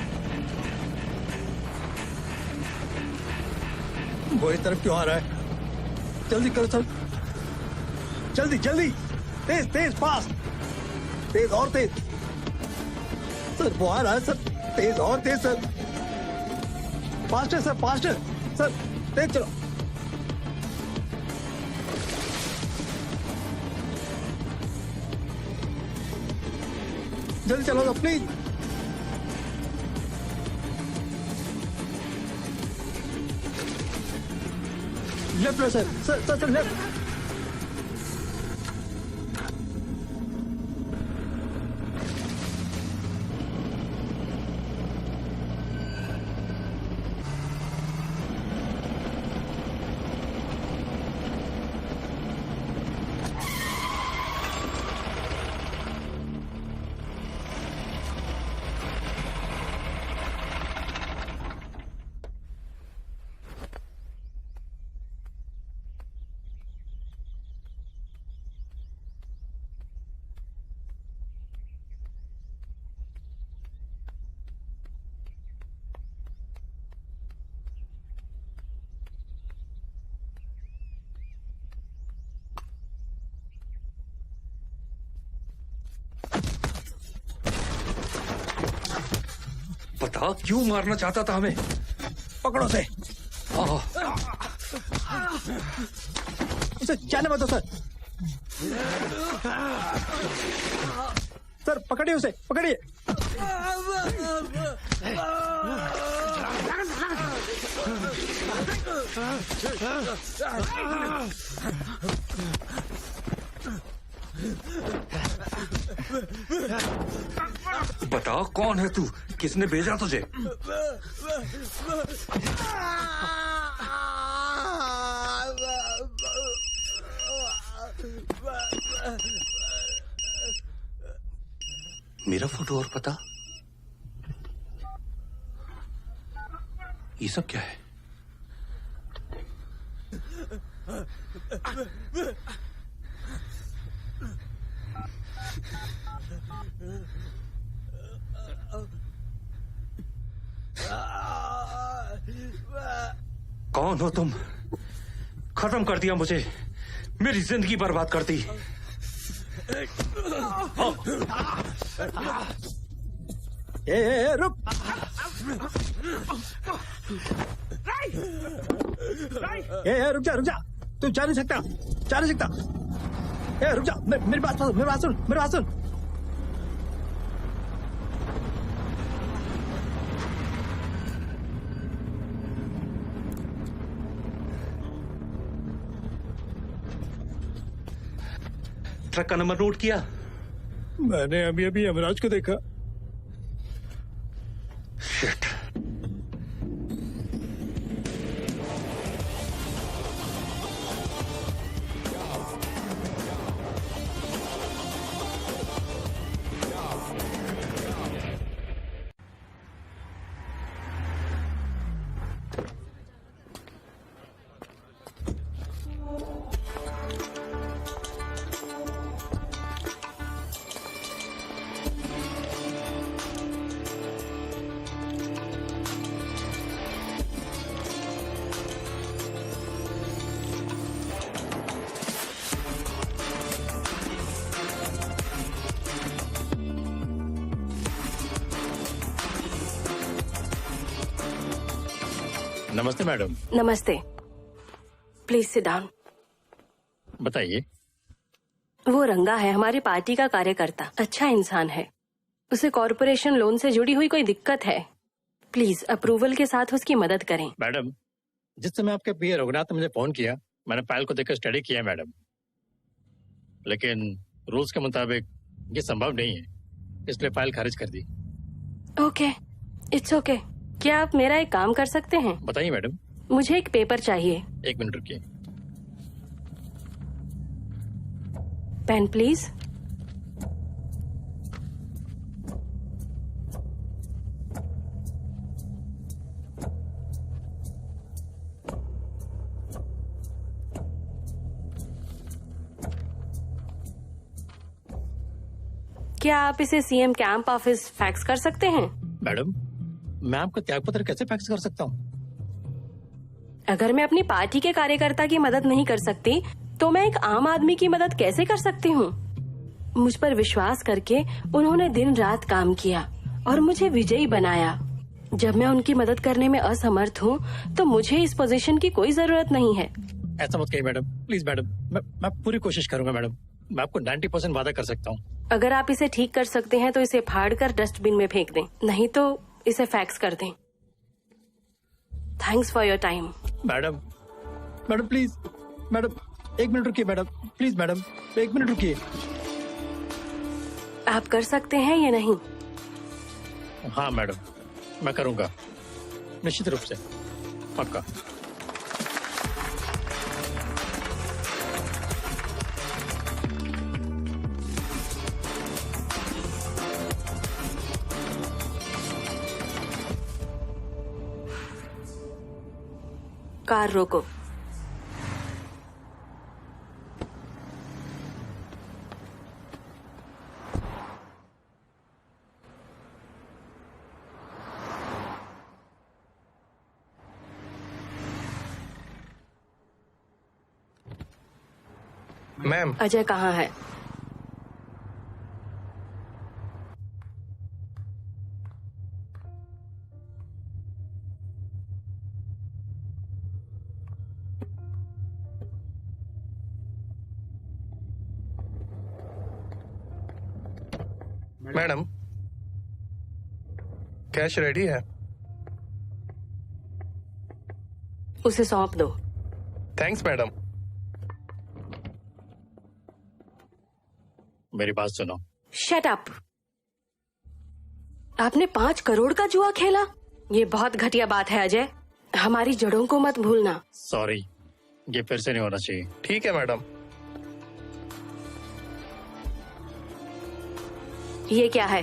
वो इस तरफ क्यों आ रहा है? जल्दी करो सर, जल्दी जल्दी, तेज तेज, फास्ट, तेज और तेज। सर वो आ रहा है सर, तेज और तेज सर, फास्ट है सर, फास्ट है सर, तेज चलो। जल्दी चलो प्लीज। लेफ्ट में sir, sir sir, sir left. बता क्यों मारना चाहता था हमें? पकड़ो से, उसे जाने मत दो सर। सर पकड़िए उसे, पकड़िए। बता कौन है तू, किसने भेजा तुझे? मेरा फोटो और पता, ये सब क्या है? कौन हो तुम? खत्म कर दिया मुझे, मेरी जिंदगी बर्बाद कर दी। रुक। रुक जा, रुक जा, तू जा नहीं सकता, जा नहीं सकता। रुक जा, मेरी बात सुन, मेरी बात सुन, मेरी बात सुन। ट्रक का नंबर नोट किया? मैंने अभी अभी यमराज को देखा। शिट। नमस्ते मैडम। नमस्ते, प्लीज सिट डाउन। बताइए। वो रंगा है, हमारी पार्टी का कार्यकर्ता, अच्छा इंसान है। उसे कॉरपोरेशन लोन से जुड़ी हुई कोई दिक्कत है, प्लीज अप्रूवल के साथ उसकी मदद करें। मैडम, जिस समय आपके पीए रघुनाथ ने मुझे फोन किया, मैंने फाइल को देखकर स्टडी किया मैडम, लेकिन रूल्स के मुताबिक ये संभव नहीं है, इसलिए फाइल खारिज कर दी। Okay, it's okay. क्या आप मेरा एक काम कर सकते हैं? बताइए मैडम। मुझे एक पेपर चाहिए। 1 मिनट रुकिए। Pen please. क्या आप इसे सीएम कैंप ऑफिस फैक्स कर सकते हैं? मैडम, मैं आपका त्याग पत्र कैसे फैक्स कर सकता हूँ? अगर मैं अपनी पार्टी के कार्यकर्ता की मदद नहीं कर सकती तो मैं एक आम आदमी की मदद कैसे कर सकती हूँ? मुझ पर विश्वास करके उन्होंने दिन रात काम किया और मुझे विजयी बनाया। जब मैं उनकी मदद करने में असमर्थ हूँ तो मुझे इस पोजीशन की कोई जरूरत नहीं है। ऐसा मत कहिए मैडम, प्लीज मैडम। मैं पूरी कोशिश करूंगा मैडम। मैं आपको 90% वादा कर सकता हूँ। अगर आप इसे ठीक कर सकते हैं तो इसे फाड़ कर डस्टबिन में फेंक दें, नहीं तो इसे फैक्स कर दें। Thanks for your time. Madam, madam please, madam 1 minute रुकिए मैडम, प्लीज मैडम 1 मिनट रुकिए। आप कर सकते हैं या नहीं? हाँ मैडम, मैं करूंगा, निश्चित रूप से, पक्का। कार रोको। मैम, अजय कहाँ है? मैडम, कैश रेडी है। उसे सौंप दो। Thanks madam. मेरी बात सुनो। Shut up. आपने 5 करोड़ का जुआ खेला? ये बहुत घटिया बात है अजय। हमारी जड़ों को मत भूलना। सॉरी, ये फिर से नहीं होना चाहिए। ठीक है मैडम। ये क्या है?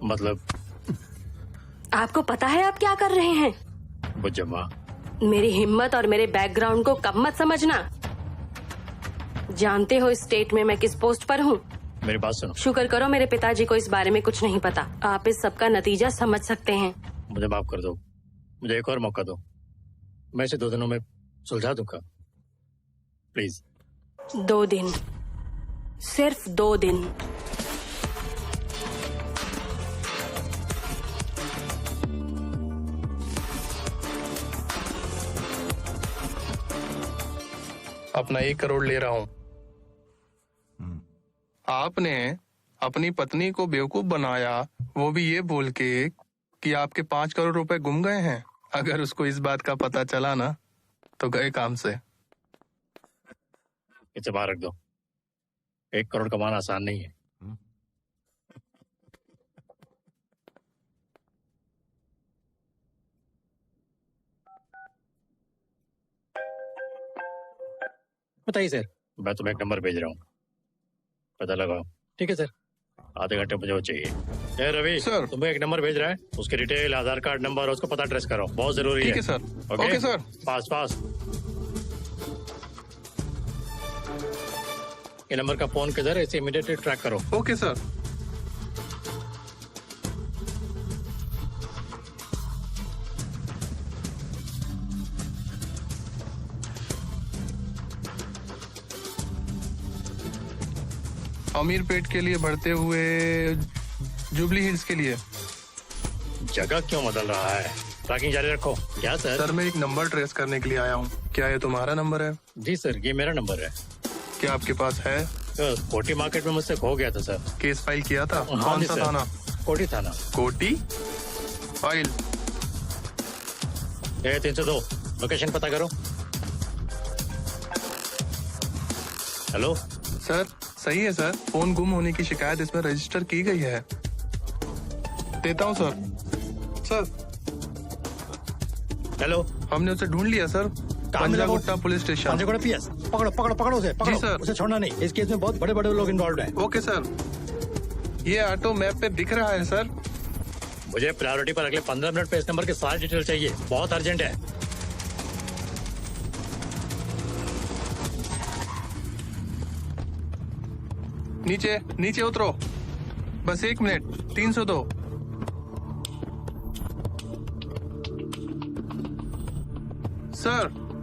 मतलब? आपको पता है आप क्या कर रहे हैं? बुज्जम्मा, मेरी हिम्मत और मेरे बैकग्राउंड को कम मत समझना। जानते हो इस स्टेट में मैं किस पोस्ट पर हूँ? मेरी बात सुनो। शुक्र करो मेरे पिताजी को इस बारे में कुछ नहीं पता। आप इस सब का नतीजा समझ सकते हैं। मुझे माफ कर दो, मुझे एक और मौका दो। मैं इसे 2 दिनों में सुलझा दूंगा, प्लीज। 2 दिन, सिर्फ 2 दिन। अपना 1 करोड़ ले रहा हूँ। आपने अपनी पत्नी को बेवकूफ बनाया, वो भी ये बोल के कि आपके 5 करोड़ रुपए गुम गए हैं। अगर उसको इस बात का पता चला ना तो गए काम से। इसे बाहर रख दो। 1 करोड़ कमाना आसान नहीं है। बताइए सर। मैं तुम्हें एक नंबर भेज रहा हूँ, पता लगाओ। ठीक है सर, आधे घंटे मुझे वो चाहिए। ए रवि सर। तुम्हें एक नंबर भेज रहा है, उसकी डिटेल, आधार कार्ड नंबर और उसको पता ट्रेस करो, बहुत जरूरी है। ठीक है सर। Okay sir. पास पास। ये नंबर का फोन किधर है, इसे इमीडिएटली ट्रैक करो। Okay sir. अमीरपेट के लिए बढ़ते हुए जुबली हिल्स के लिए। जगह क्यों बदल रहा है? ट्रैकिंग जारी रखो। क्या सर? सर मैं एक नंबर ट्रेस करने के लिए आया हूँ। क्या ये तुम्हारा नंबर है? जी सर, ये मेरा नंबर है। क्या आपके पास है? कोटी मार्केट में मुझसे खो गया था सर। केस फाइल किया था? हाँ कौन जी सा सर। थाना? कोटी थाना। कोटी फाइल। 302 लोकेशन पता करो। हेलो सर सही है सर, फोन गुम होने की शिकायत इसमें रजिस्टर की गई है। देता हूँ सर। सर हेलो, हमने उसे ढूंढ लिया sir. Panjagutta police station. Panjagutta PS. पकड़ो पकड़ो पकड़ो उसे, पकड़ो। जी सर। उसे छोड़ना नहीं, इस केस में बहुत बड़े बड़े लोग इन्वॉल्व हैं। Okay sir. ये ऑटो मैप पे दिख रहा है सर। मुझे प्रायोरिटी पर अगले 15 मिनट पे इस नंबर के सारी डिटेल चाहिए, बहुत अर्जेंट है। नीचे नीचे उतरो, बस 1 मिनट। 302।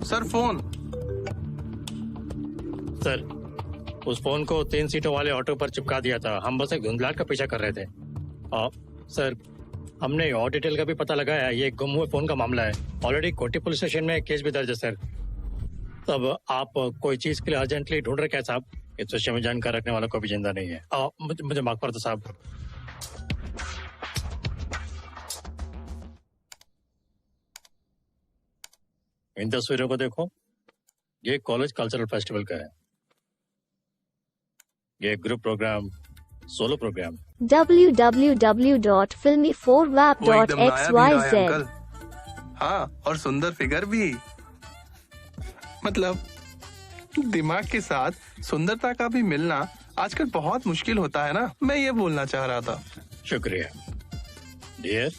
Sir phone. सर, उस फोन को 3 सीटों वाले ऑटो पर चिपका दिया था। हम बस एक धुंधलाहट का पीछा कर रहे थे। सर, हमने और डिटेल का भी पता लगाया। ये गुम हुए फोन का मामला है। ऑलरेडी कोटी पुलिस स्टेशन में केस भी दर्ज है सर। तब आप कोई चीज के लिए अर्जेंटली ढूंढ रहे क्या साहब? इस विषय में जानकार रखने वाला कोई भी जिंदा नहीं है। मुझे माफ कर दो साहब। इन तस्वीरों को देखो, ये कॉलेज कल्चरल फेस्टिवल का है। ये group programme, solo programme. www.filmy4wap.xyz। हाँ, और सुंदर फिगर भी। मतलब दिमाग के साथ सुंदरता का भी मिलना आजकल बहुत मुश्किल होता है ना, मैं ये बोलना चाह रहा था। शुक्रिया डियर।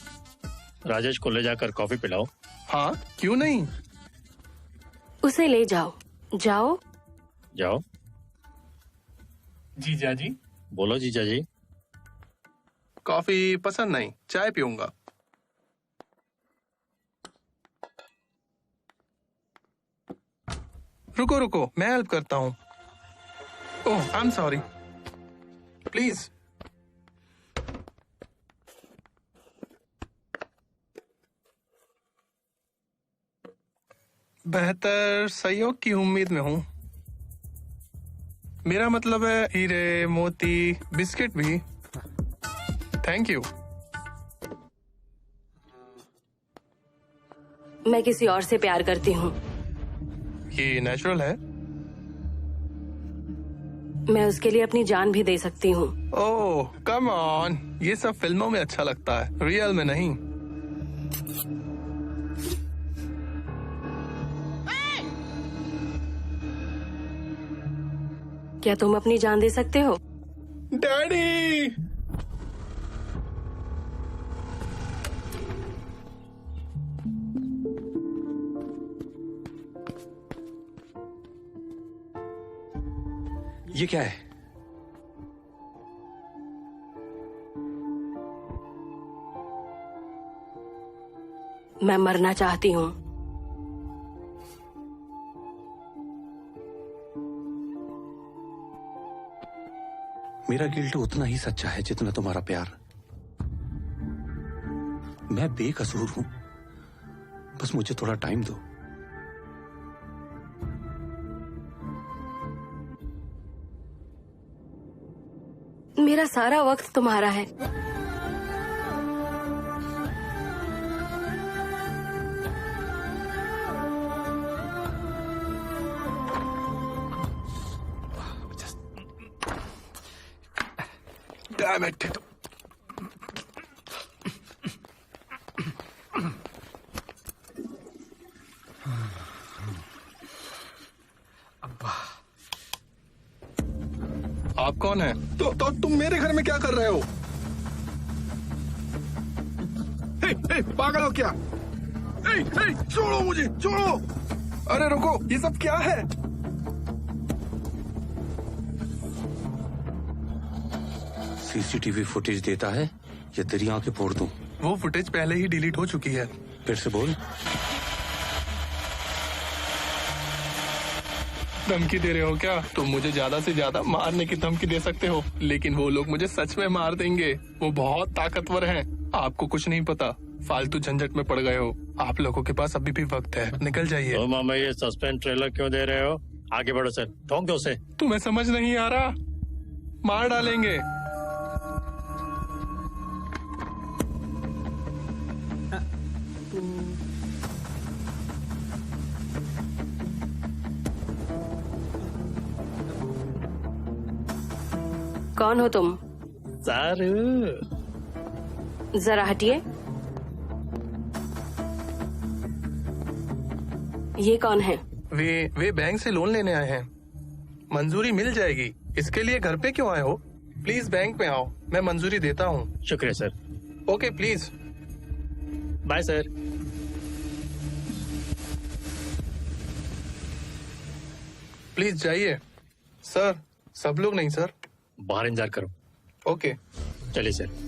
राजेश को ले जाकर कॉफी पिलाओ। हाँ, क्यों नहीं। उसे ले जाओ। जाओ जाओ। जीजा जी। बोलो जीजा जी। कॉफी पसंद नहीं, चाय पीऊंगा। रुको रुको, मैं हेल्प करता हूँ। ओह, आई एम सॉरी, प्लीज। बेहतर सहयोग की उम्मीद में हूँ। मेरा मतलब है हीरे, मोती, बिस्किट भी। Thank you. मैं किसी और से प्यार करती हूँ। ये नेचुरल है। मैं उसके लिए अपनी जान भी दे सकती हूँ। ओह कम ऑन, ये सब फिल्मों में अच्छा लगता है, रियल में नहीं। क्या तुम अपनी जान दे सकते हो? डैडी। ये क्या है? मैं मरना चाहती हूँ। मेरा गिल्ट उतना ही सच्चा है जितना तुम्हारा प्यार। मैं बेकसूर हूं, बस मुझे थोड़ा टाइम दो। मेरा सारा वक्त तुम्हारा है। Damn it. आप कौन है? तो तुम मेरे घर में क्या कर रहे हो? हे, पागल हो क्या? हे, छोड़ो मुझे, छोड़ो। अरे रुको, ये सब क्या है? सीसीटीवी फुटेज देता है या तेरी आंखें फोड़ दूं? वो फुटेज पहले ही डिलीट हो चुकी है। फिर से बोल। धमकी दे रहे हो क्या? तुम मुझे ज्यादा से ज्यादा मारने की धमकी दे सकते हो, लेकिन वो लोग मुझे सच में मार देंगे। वो बहुत ताकतवर हैं। आपको कुछ नहीं पता, फालतू झंझट में पड़ गए हो। आप लोगों के पास अभी भी वक्त है, निकल जाइए। तो मामा ये सस्पेंस ट्रेलर क्यों दे रहे हो? आगे बढ़ो सर, ठोक दो उसे। तुम्हें समझ नहीं आ रहा? मार डालेंगे। कौन हो तुम? सर जरा हटिए। ये कौन है? वे बैंक से लोन लेने आए हैं। मंजूरी मिल जाएगी। इसके लिए घर पे क्यों आए हो? प्लीज बैंक में आओ, मैं मंजूरी देता हूँ। शुक्रिया sir. Okay please. Bye sir. Please जाइए। सर सब लोग नहीं सर। बाहर इंतजार करो। ओके। चलिए सर।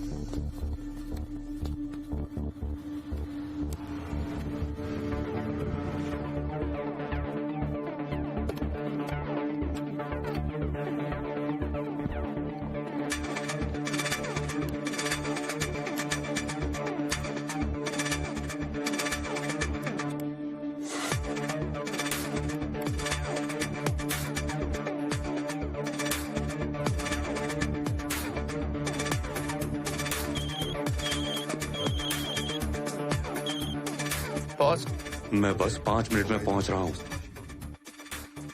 बॉस मैं बस 5 मिनट में पहुंच रहा हूँ।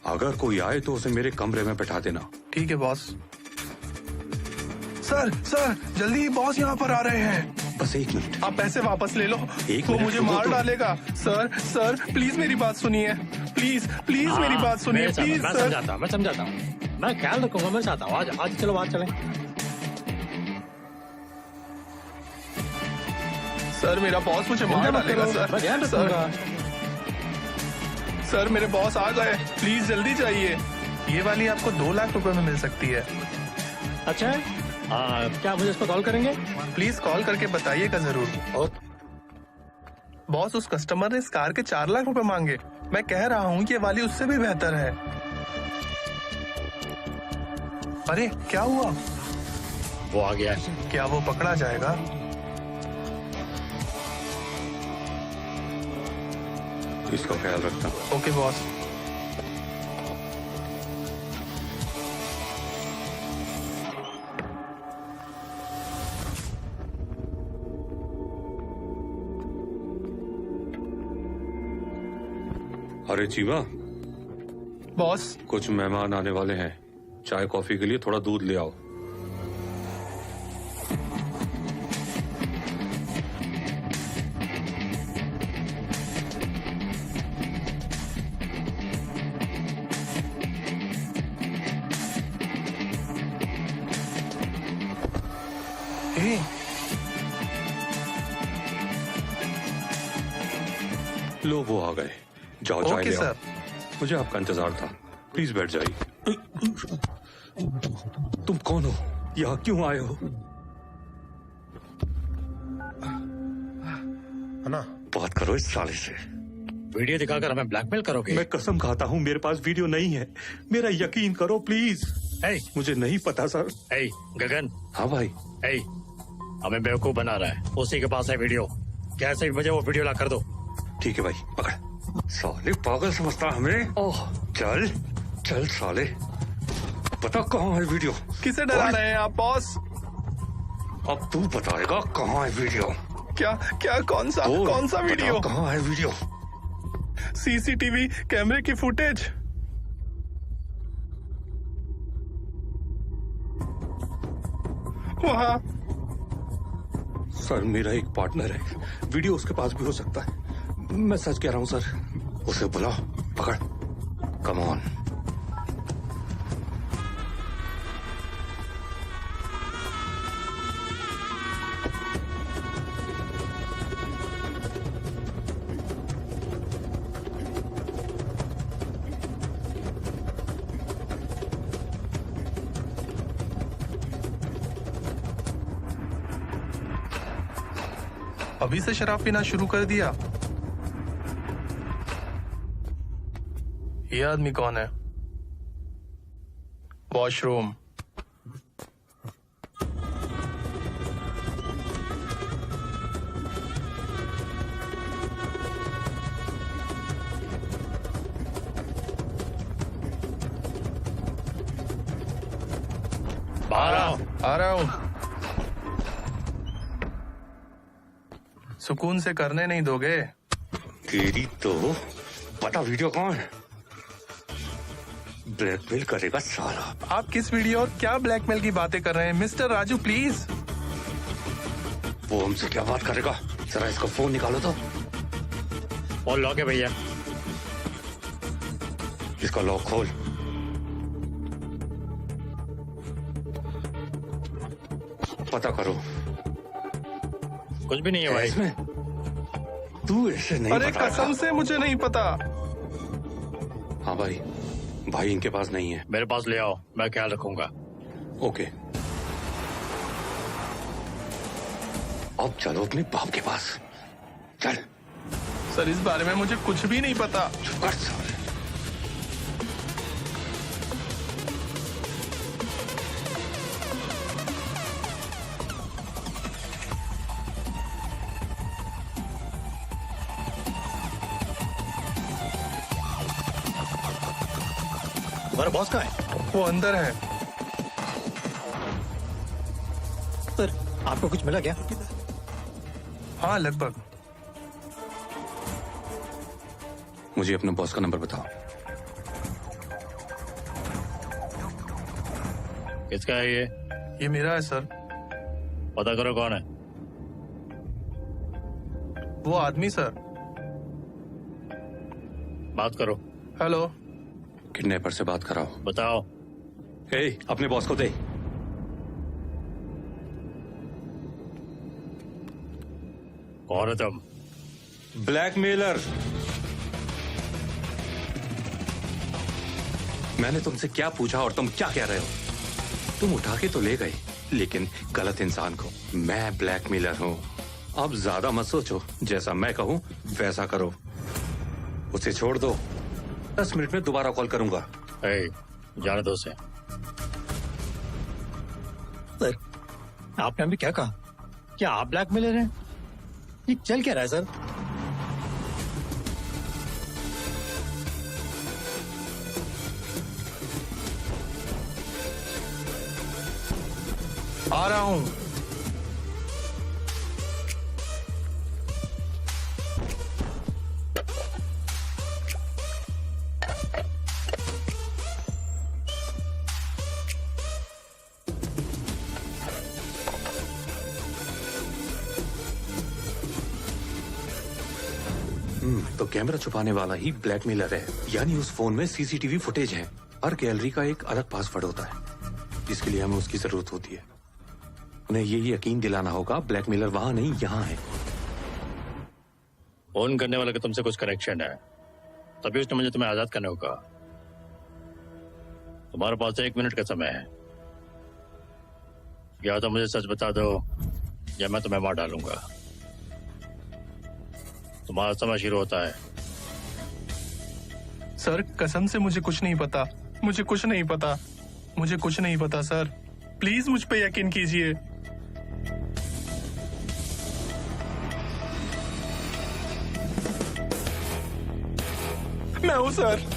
अगर कोई आए तो उसे मेरे कमरे में बैठा देना। ठीक है बॉस। सर सर जल्दी, बॉस यहाँ पर आ रहे हैं। बस 1 मिनट। आप पैसे वापस ले लो। एक वो मिनट मुझे रुको मार तो। डालेगा। सर सर प्लीज मेरी बात सुनिए। प्लीज प्लीज मेरी बात सुनिए प्लीज मैं सर। समझाता हूँ। मैं ख्याल रखूंगा। मैं चाहता हूँ आज चलो बात चलें। सर मेरा बॉस मुझे मार डालेगा मैं ध्यान सर। सर रखूंगा। सर मेरे बॉस आ गए, प्लीज जल्दी जाइए। ये वाली आपको 2 लाख रुपए में मिल सकती है। अच्छा है। क्या मुझे इसको कॉल करेंगे? प्लीज कॉल करके बताइएगा जरूर। ओके। बॉस उस कस्टमर ने इस कार के 4 लाख रुपए मांगे। मैं कह रहा हूँ कि ये वाली उससे भी बेहतर है। अरे क्या हुआ? वो आ गया। क्या वो पकड़ा जाएगा? इसका ख्याल रखना। Okay boss. अरे चीमा, बॉस कुछ मेहमान आने वाले हैं। चाय कॉफी के लिए थोड़ा दूध ले आओ। ए, लो वो आ गए। जाओ चाय ओके ले आओ। सर। मुझे आपका इंतजार था। प्लीज बैठ जाइए। तुम कौन हो? यहाँ क्यों आए हो? बात करो इस साले से। वीडियो दिखाकर हमें ब्लैकमेल करोगे? मैं कसम खाता हूँ मेरे पास वीडियो नहीं है। मेरा यकीन करो प्लीज। ए, मुझे नहीं पता सर। ए, गगन। हाँ भाई। ए, हमें बेवकूफ बना रहा है। उसी के पास है वीडियो। कैसे भी मुझे वो वीडियो ला कर दो। ठीक है भाई, पकड़। साले पागल समझता है हमें। ओह चल चल साले, बता कहाँ है वीडियो? किसे डरा रहे हैं आप बॉस? अब तू बताएगा कहाँ है वीडियो। क्या क्या कौन सा वीडियो? कहाँ है वीडियो? सीसीटीवी कैमरे की फुटेज। वहाँ सर मेरा एक पार्टनर है, वीडियो उसके पास भी हो सकता है। मैं सच कह रहा हूँ सर। उसे बुला, पकड़, कम ऑन। अभी से शराब पीना शुरू कर दिया? ये आदमी कौन है? वॉशरूम। बाहर आओ। आ रहा हूं। सुकून से करने नहीं दोगे? तेरी तो पता वीडियो कौन है? ब्लैकमेल करेगा साला। आप किस वीडियो और क्या ब्लैकमेल की बातें कर रहे हैं मिस्टर राजू? प्लीज। वो हमसे क्या बात करेगा? जरा इसका फोन निकालो तो। और लॉक है भैया। इसका लॉक खोल। पता करो कुछ भी नहीं है भाई। इसमें तू ऐसे नहीं अरे बताएगा। कसम से मुझे नहीं पता। हाँ भाई, भाई इनके पास नहीं है। मेरे पास ले आओ, मैं ख्याल रखूंगा। ओके, अब चलो अपने बाप के पास। चल सर इस बारे में मुझे कुछ भी नहीं पता। चुप कर साले। तुम्हारा बॉस कहाँ है? वो अंदर है। सर आपको कुछ मिला क्या? हाँ लगभग। मुझे अपने बॉस का नंबर बताओ। किसका है ये? ये मेरा है सर। पता करो कौन है। वो आदमी सर। बात करो। हेलो। किडनैपर से बात कराओ। बताओ। ए, अपने बॉस को दे। कौन है तुम? ब्लैकमेलर। मैंने तुमसे क्या पूछा और तुम क्या कह रहे हो? तुम उठा के तो ले गए, लेकिन गलत इंसान को। मैं ब्लैकमेलर हूँ। अब ज्यादा मत सोचो, जैसा मैं कहूँ वैसा करो। उसे छोड़ दो, 10 मिनट में दोबारा कॉल करूंगा। ए, जाने दो उसे। सर आपने अभी क्या कहा? क्या आप ब्लैकमेलर हैं? ये चल क्या रहा है सर? आ रहा हूँ। तो कैमरा छुपाने वाला ही ब्लैकमेलर है, यानी उस फोन में सीसीटीवी फुटेज है। हर गैलरी का एक अलग पासवर्ड होता है, जिसके लिए हमें उसकी जरूरत होती है। उन्हें ये यकीन दिलाना होगा ब्लैकमेलर वहां नहीं यहाँ है। फोन करने वाले का तुमसे कुछ कनेक्शन है, तभी उसने मुझे तुम्हें आजाद करने को कहा। तुम्हारे पास 1 मिनट का समय है, या तो मुझे सच बता दो या मैं तुम्हें मार डालूंगा। तुम्हारा समय शुरू होता है। सर कसम से मुझे कुछ नहीं पता। मुझे कुछ नहीं पता। मुझे कुछ नहीं पता सर। प्लीज मुझ पे यकीन कीजिए। मैं हूं सर।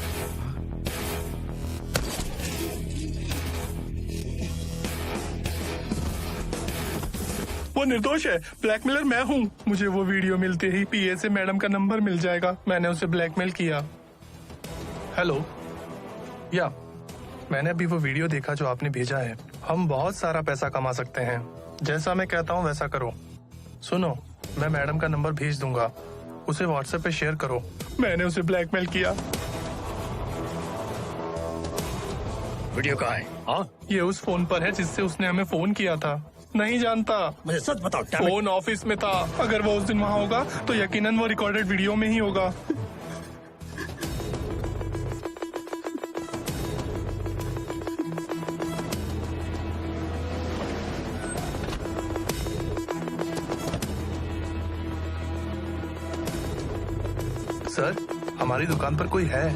वो निर्दोष है। ब्लैकमेलर मैं हूँ। मुझे वो वीडियो मिलते ही पीए से मैडम का नंबर मिल जाएगा। मैंने उसे ब्लैकमेल किया। हेलो। या मैंने अभी वो वीडियो देखा जो आपने भेजा है। हम बहुत सारा पैसा कमा सकते हैं। जैसा मैं कहता हूँ वैसा करो। सुनो, मैं मैडम का नंबर भेज दूंगा, उसे व्हाट्सएप पे शेयर करो। मैंने उसे ब्लैकमेल किया। वीडियो कहाँ है? हाँ, ये उस फोन पर है जिससे उसने हमें फोन किया था। नहीं जानता। मुझे सच बताओ। damn it। फोन ऑफिस में था। अगर वो उस दिन वहाँ होगा तो यकीनन वो रिकॉर्डेड वीडियो में ही होगा। सर हमारी दुकान पर कोई है?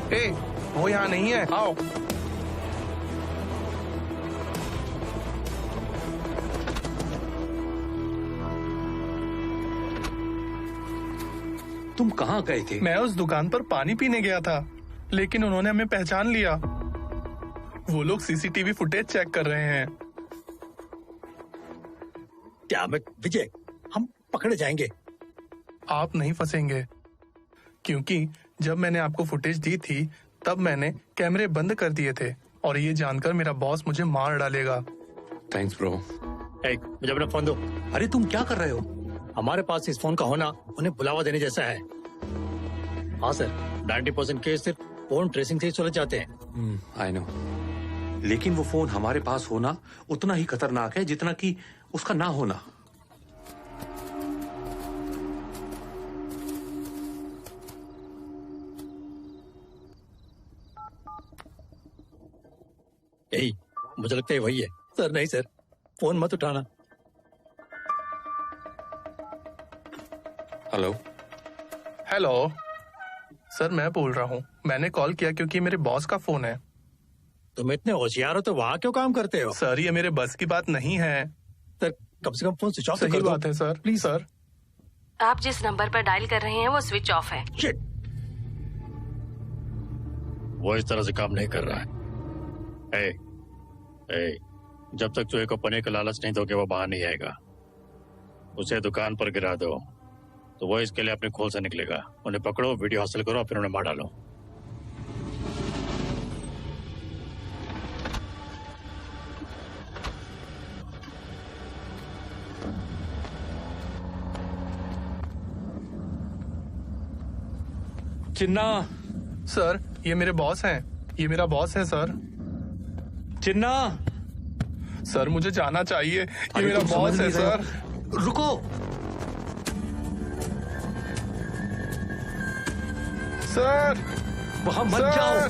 ए, वो यहाँ नहीं है। आओ। तुम कहाँ गए थे? मैं उस दुकान पर पानी पीने गया था, लेकिन उन्होंने हमें पहचान लिया। वो लोग सीसीटीवी फुटेज चेक कर रहे हैं। damn it, विजय, हम पकड़े जाएंगे। आप नहीं फंसेंगे, क्योंकि जब मैंने आपको फुटेज दी थी तब मैंने कैमरे बंद कर दिए थे, और ये जानकर मेरा बॉस मुझे मार डालेगा। Thanks bro. ए, मुझे अपना फोन दो। अरे तुम क्या कर रहे हो? हमारे पास इस फोन का होना उन्हें बुलावा देने जैसा है। हाँ सर, 90% केस सिर्फ फोन ट्रेसिंग से ही सुलझ जाते हैं। I know. लेकिन वो फोन हमारे पास होना उतना ही खतरनाक है जितना कि उसका ना होना। यही, मुझे लगता है वही है। सर नहीं सर, फोन मत उठाना। हेलो। हेलो सर, मैं बोल रहा हूँ। मैंने कॉल किया क्योंकि मेरे बॉस का फोन है। तुम इतने होशियार हो तो वहाँ क्यों काम करते हो? सर ये मेरे बस की बात नहीं है। सर कम से कम फोन स्विच ऑफ सही कर दो। बात है सर, प्लीज सर। आप जिस नंबर पर डायल कर रहे हैं वो स्विच ऑफ है। शिट, वो इस तरह से काम नहीं कर रहा है। जब तक तू एक को पने का लालच नहीं दोगे वो बाहर नहीं आएगा। उसे दुकान पर गिरा दो तो वो इसके लिए अपने खोल से निकलेगा। उन्हें पकड़ो, वीडियो हासिल करो और फिर उन्हें मार डालो। चिन्ना। सर ये मेरे बॉस हैं, ये मेरा बॉस है सर। चिन्ना। सर मुझे जाना चाहिए, ये अरे मेरा तुम समझ बॉस है नहीं रहे हो। सर। रुको। सर वहां मत जाओ।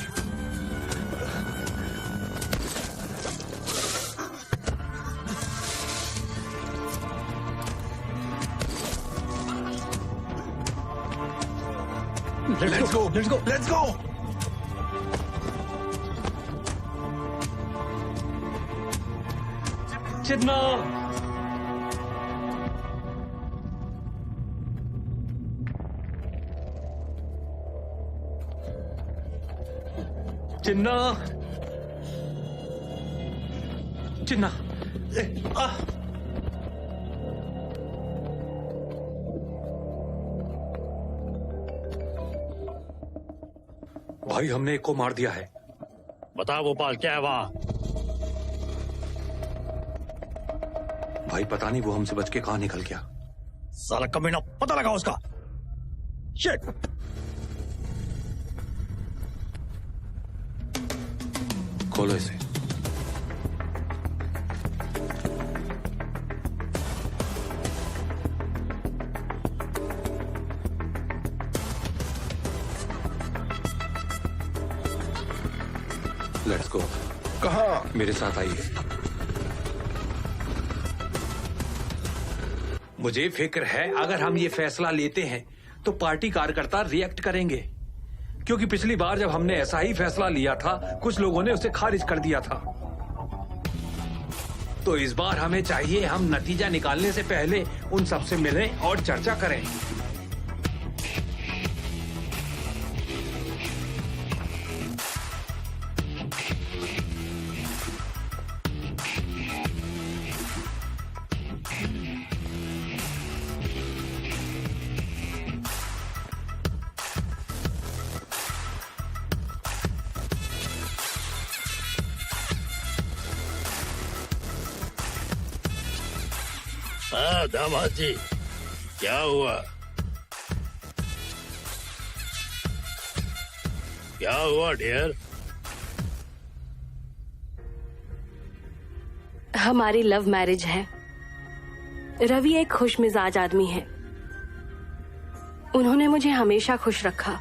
Sir let's go, let's go, let's go. Chinna. Chinna. Chinna. भाई हमने एक को मार दिया है। बताओ गोपाल, क्या है वहाँ? भाई पता नहीं वो हमसे बच के कहाँ निकल गया। साला कमीना, पता लगा उसका। शिट। खोलो इसे। Let's go. कहाँ? मेरे साथ आइए। मुझे फिक्र है अगर हम ये फैसला लेते हैं तो पार्टी कार्यकर्ता रिएक्ट करेंगे, क्योंकि पिछली बार जब हमने ऐसा ही फैसला लिया था कुछ लोगों ने उसे खारिज कर दिया था। तो इस बार हमें चाहिए हम नतीजा निकालने से पहले उन सबसे मिलें और चर्चा करें। हाँ दामाद जी, क्या हुआ? क्या हुआ डियर? हमारी लव मैरिज है। रवि एक खुश मिजाज आदमी है। उन्होंने मुझे हमेशा खुश रखा।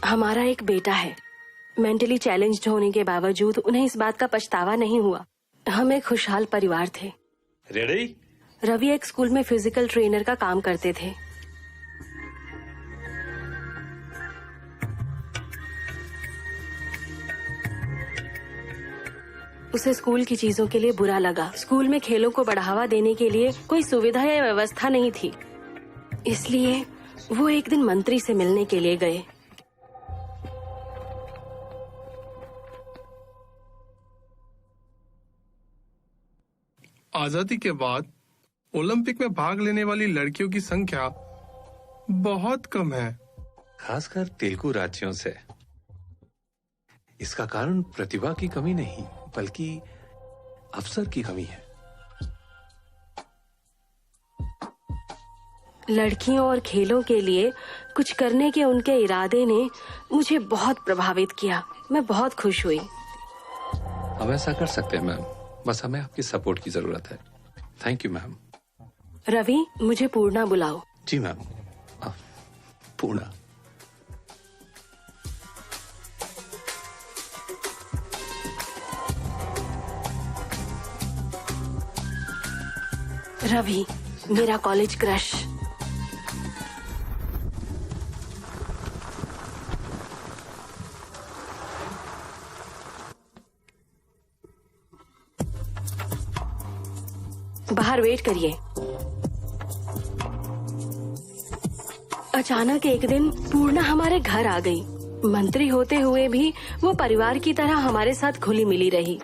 हमारा एक बेटा है। मेंटली चैलेंज्ड होने के बावजूद उन्हें इस बात का पछतावा नहीं हुआ। हम एक खुशहाल परिवार थे। रेडी? रवि एक स्कूल में फिजिकल ट्रेनर का काम करते थे। उसे स्कूल की चीजों के लिए बुरा लगा। स्कूल में खेलों को बढ़ावा देने के लिए कोई सुविधा या व्यवस्था नहीं थी, इसलिए वो एक दिन मंत्री से मिलने के लिए गए। आजादी के बाद ओलंपिक में भाग लेने वाली लड़कियों की संख्या बहुत कम है, खासकर तेलुगु राज्यों से। इसका कारण प्रतिभा की कमी नहीं बल्कि अफसर की कमी है। लड़कियों और खेलों के लिए कुछ करने के उनके इरादे ने मुझे बहुत प्रभावित किया। मैं बहुत खुश हुई। हम ऐसा कर सकते हैं मैम, बस हमें आपकी सपोर्ट की जरूरत है। Thank you ma'am. रवि, मुझे पूर्णा बुलाओ। जी मैम। पूर्णा। रवि, मेरा कॉलेज क्रश। बाहर वेट करिए। अचानक एक दिन पूर्णा हमारे घर आ गई। मंत्री होते हुए भी वो परिवार की तरह हमारे साथ घुली मिली रही।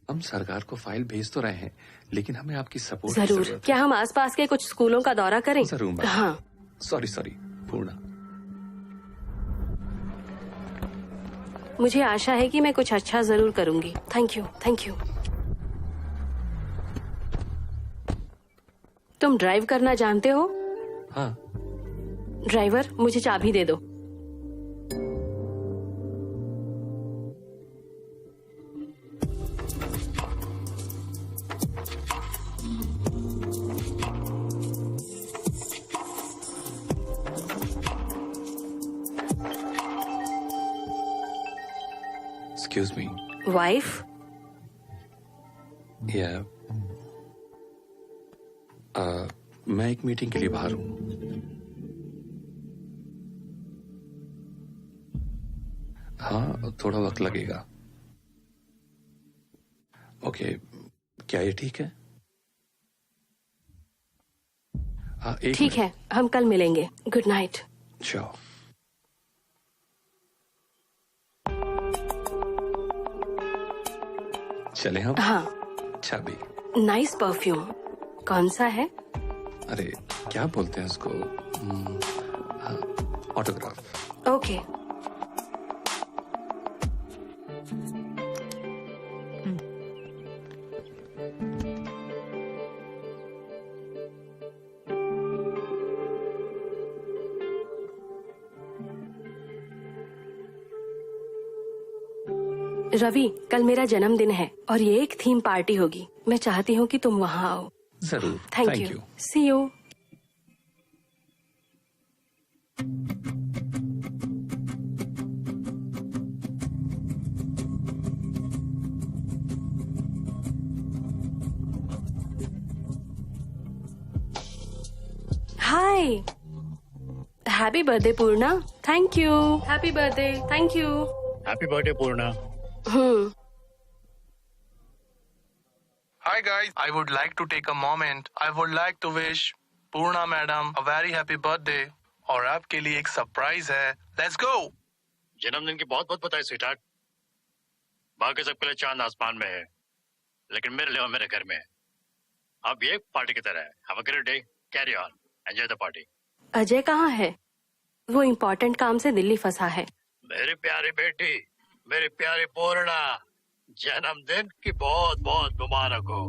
हम सरकार को फाइल भेज तो रहे हैं, लेकिन हमें आपकी सपोर्ट जरूर। क्या हम आसपास के कुछ स्कूलों का दौरा करें? जरूर मैम। हाँ। सॉरी पूर्णा। मुझे आशा है कि मैं कुछ अच्छा जरूर करूंगी। Thank you. तुम ड्राइव करना जानते हो? हाँ। ड्राइवर, मुझे चाबी दे दो। Excuse me. वाइफ? Yeah. मैं एक मीटिंग के लिए बाहर हूँ। हाँ, थोड़ा वक्त लगेगा। ओके, क्या ये ठीक है? हाँ, ठीक है, हम कल मिलेंगे। Good night. श्योर। चले हम? हाँ। चाबी। Nice perfume. कौन सा है? अरे क्या बोलते हैं उसको? ऑटोग्राफ। ओके। रवि, कल मेरा जन्मदिन है और ये एक थीम पार्टी होगी। मैं चाहती हूँ कि तुम वहाँ आओ। जरूर। Thank you. See you. Hi, happy birthday Purna. Thank you. Happy birthday. Thank you. Happy birthday Purna. Hi guys, I would like to take a moment. I would like to wish Purna madam a very happy birthday. और आपके लिए एक surprise है। Let's go. जन्मदिन की बहुत बहुत बधाई स्वीटहार्ट। बाकी सबके लिए चांद आसमान में है, लेकिन मेरे लिए और मेरे घर में है। अब ये पार्टी की तरह है। Have a great day. Carry on. Enjoy the party. Ajay कहाँ है? वो इम्पोर्टेंट काम से दिल्ली फंसा है। मेरी प्यारी बेटी, मेरी प्यारी पूर्णा, जन्मदिन की बहुत बहुत मुबारक हो।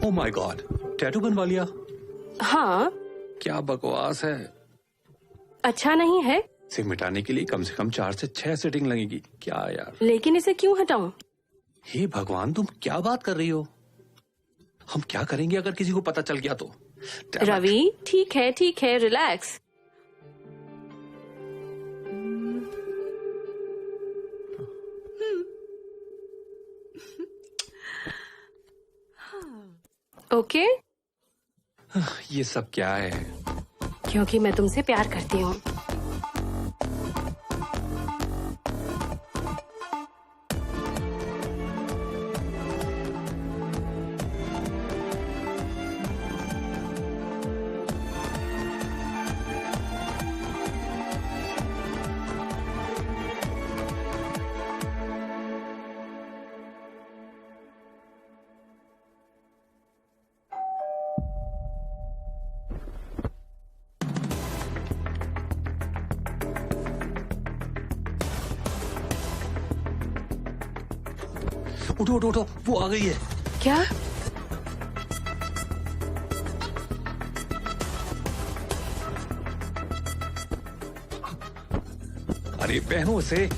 ओह माय गॉड, टैटू बनवा लिया? हाँ। क्या बकवास है। अच्छा नहीं है? इसे मिटाने के लिए कम से कम 4 से 6 सेटिंग लगेगी। क्या यार। लेकिन इसे क्यों हटाऊं? हे भगवान, तुम क्या बात कर रही हो? हम क्या करेंगे अगर किसी को पता चल गया तो? रवि, ठीक है, रिलैक्स। ओके? ये सब क्या है? क्योंकि मैं तुमसे प्यार करती हूँ। उठो उठो उठो, वो आ गई है। क्या? अरे पहनो उसे।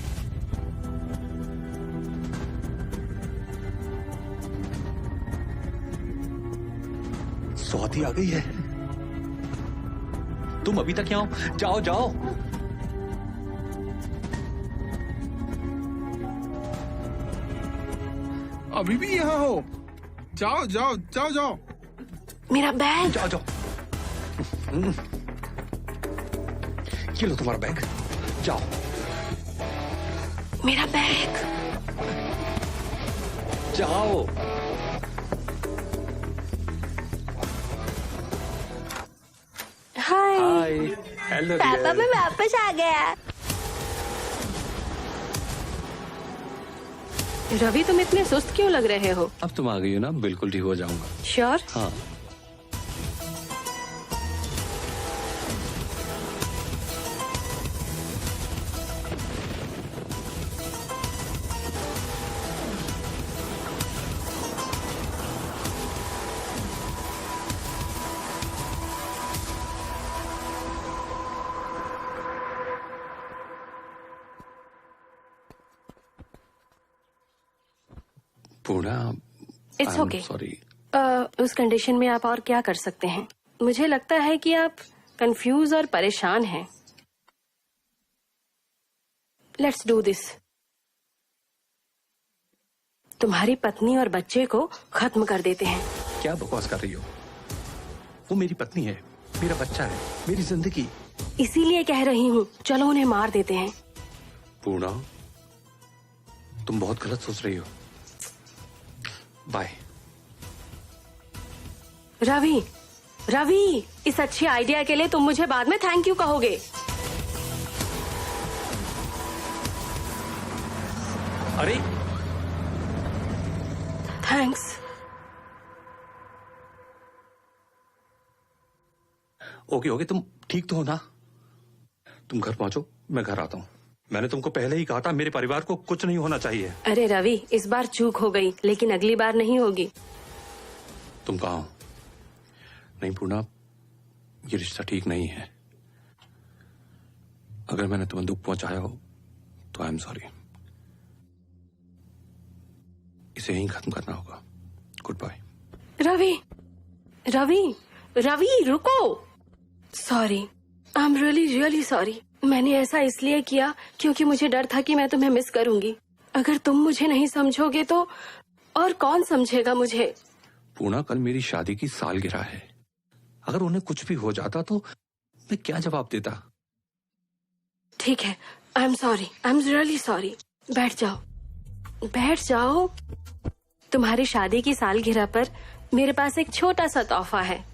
स्वाति आ गई है। तुम अभी तक यहाँ हो? जाओ जाओ। अभी भी यहाँ हो? जाओ जाओ जाओ जाओ। मेरा बैग। जाओ जाओ। ये लो तुम्हारा बैग, जाओ। मेरा बैग। जाओ। हाय। हाय, हेलो पापा, मैं वापस आ गया। रवि, तुम इतने सुस्त क्यों लग रहे हो? अब तुम आ गई हो ना, बिल्कुल ठीक हो जाऊंगा। श्योर? हाँ। पूर्णा, इट्स ओके। सॉरी। उस कंडीशन में आप और क्या कर सकते हैं? मुझे लगता है कि आप कंफ्यूज और परेशान हैं। Let's do this. तुम्हारी पत्नी और बच्चे को खत्म कर देते हैं। क्या बकवास कर रही हो? वो मेरी पत्नी है, मेरा बच्चा है, मेरी जिंदगी। इसीलिए कह रही हूँ, चलो उन्हें मार देते हैं। पूर्णा, तुम बहुत गलत सोच रही हो। बाय। रवि, रवि, इस अच्छी आइडिया के लिए तुम मुझे बाद में थैंक यू कहोगे। अरे थैंक्स। ओके, तुम ठीक तो हो ना? तुम घर पहुंचो, मैं घर आता हूँ। मैंने तुमको पहले ही कहा था, मेरे परिवार को कुछ नहीं होना चाहिए। अरे रवि, इस बार चूक हो गई, लेकिन अगली बार नहीं होगी। तुम कहाँ हो? नहीं पूर्णा, ये रिश्ता ठीक नहीं है। अगर मैंने तुम्हें दुख पहुंचाया हो तो आई एम सॉरी। इसे यहीं खत्म करना होगा। Goodbye. रवि, रवि, रवि, रुको। Sorry, I am really sorry. मैंने ऐसा इसलिए किया क्योंकि मुझे डर था कि मैं तुम्हें मिस करूंगी। अगर तुम मुझे नहीं समझोगे तो और कौन समझेगा मुझे? पूर्णा, कल मेरी शादी की सालगिरह है। अगर उन्हें कुछ भी हो जाता तो मैं क्या जवाब देता? ठीक है, आई एम रियली सॉरी। बैठ जाओ, बैठ जाओ। तुम्हारी शादी की सालगिरह पर मेरे पास एक छोटा सा तोहफा है।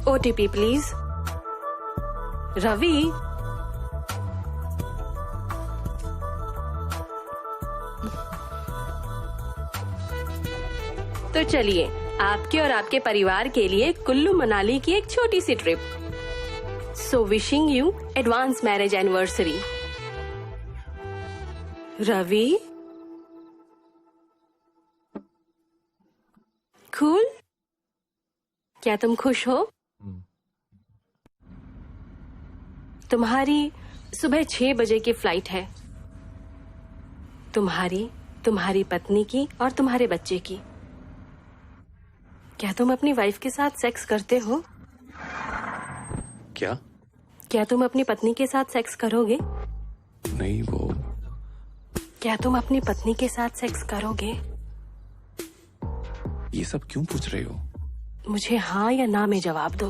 OTP please. रवि, तो चलिए, आपके और आपके परिवार के लिए कुल्लू मनाली की एक छोटी सी trip. So wishing you advance marriage anniversary. Ravi, cool. क्या तुम खुश हो? तुम्हारी सुबह 6 बजे की फ्लाइट है। तुम्हारी पत्नी की और तुम्हारे बच्चे की। क्या तुम अपनी वाइफ के साथ सेक्स करते हो? क्या तुम अपनी पत्नी के साथ सेक्स करोगे? नहीं, वो क्या तुम अपनी पत्नी के साथ सेक्स करोगे? ये सब क्यों पूछ रहे हो? मुझे हाँ या ना में जवाब दो।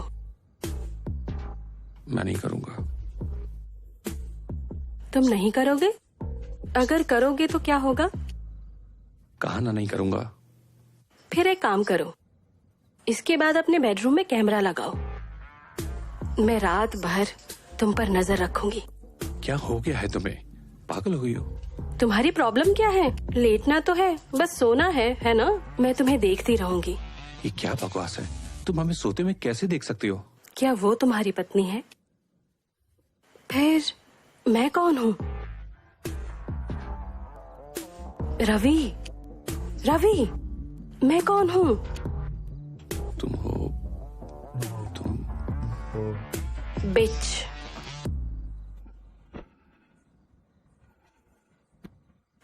मैं नहीं करूंगा। तुम नहीं करोगे? अगर करोगे तो क्या होगा? कहा ना नहीं करूंगा। फिर एक काम करो, इसके बाद अपने बेडरूम में कैमरा लगाओ। मैं रात भर तुम पर नजर रखूंगी। क्या हो गया है तुम्हें? पागल हो गई हो? तुम्हारी प्रॉब्लम क्या है? लेटना तो है, बस सोना है ना? मैं तुम्हें देखती रहूंगी। ये क्या बकवास है? तुम हमें सोते में कैसे देख सकती हो? क्या वो तुम्हारी पत्नी है? फिर मैं कौन हूँ? रवि, मैं कौन हूँ? तुम बिच।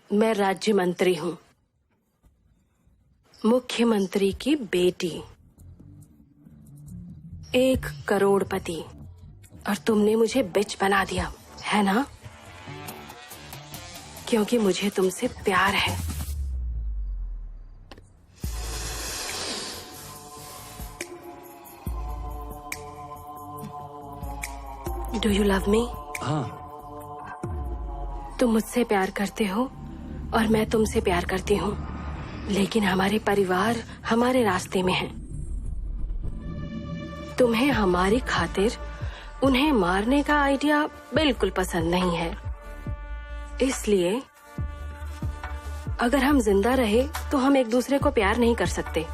मैं राज्य मंत्री हूँ, मुख्यमंत्री की बेटी, 1 करोड़पति, और तुमने मुझे बिच बना दिया है ना? क्योंकि मुझे तुमसे प्यार है। Do you love me? हाँ। तुम मुझसे प्यार करते हो और मैं तुमसे प्यार करती हूँ, लेकिन हमारे परिवार हमारे रास्ते में हैं। तुम्हें हमारी खातिर उन्हें मारने का आइडिया बिल्कुल पसंद नहीं है। इसलिए अगर हम जिंदा रहे तो हम एक दूसरे को प्यार नहीं कर सकते।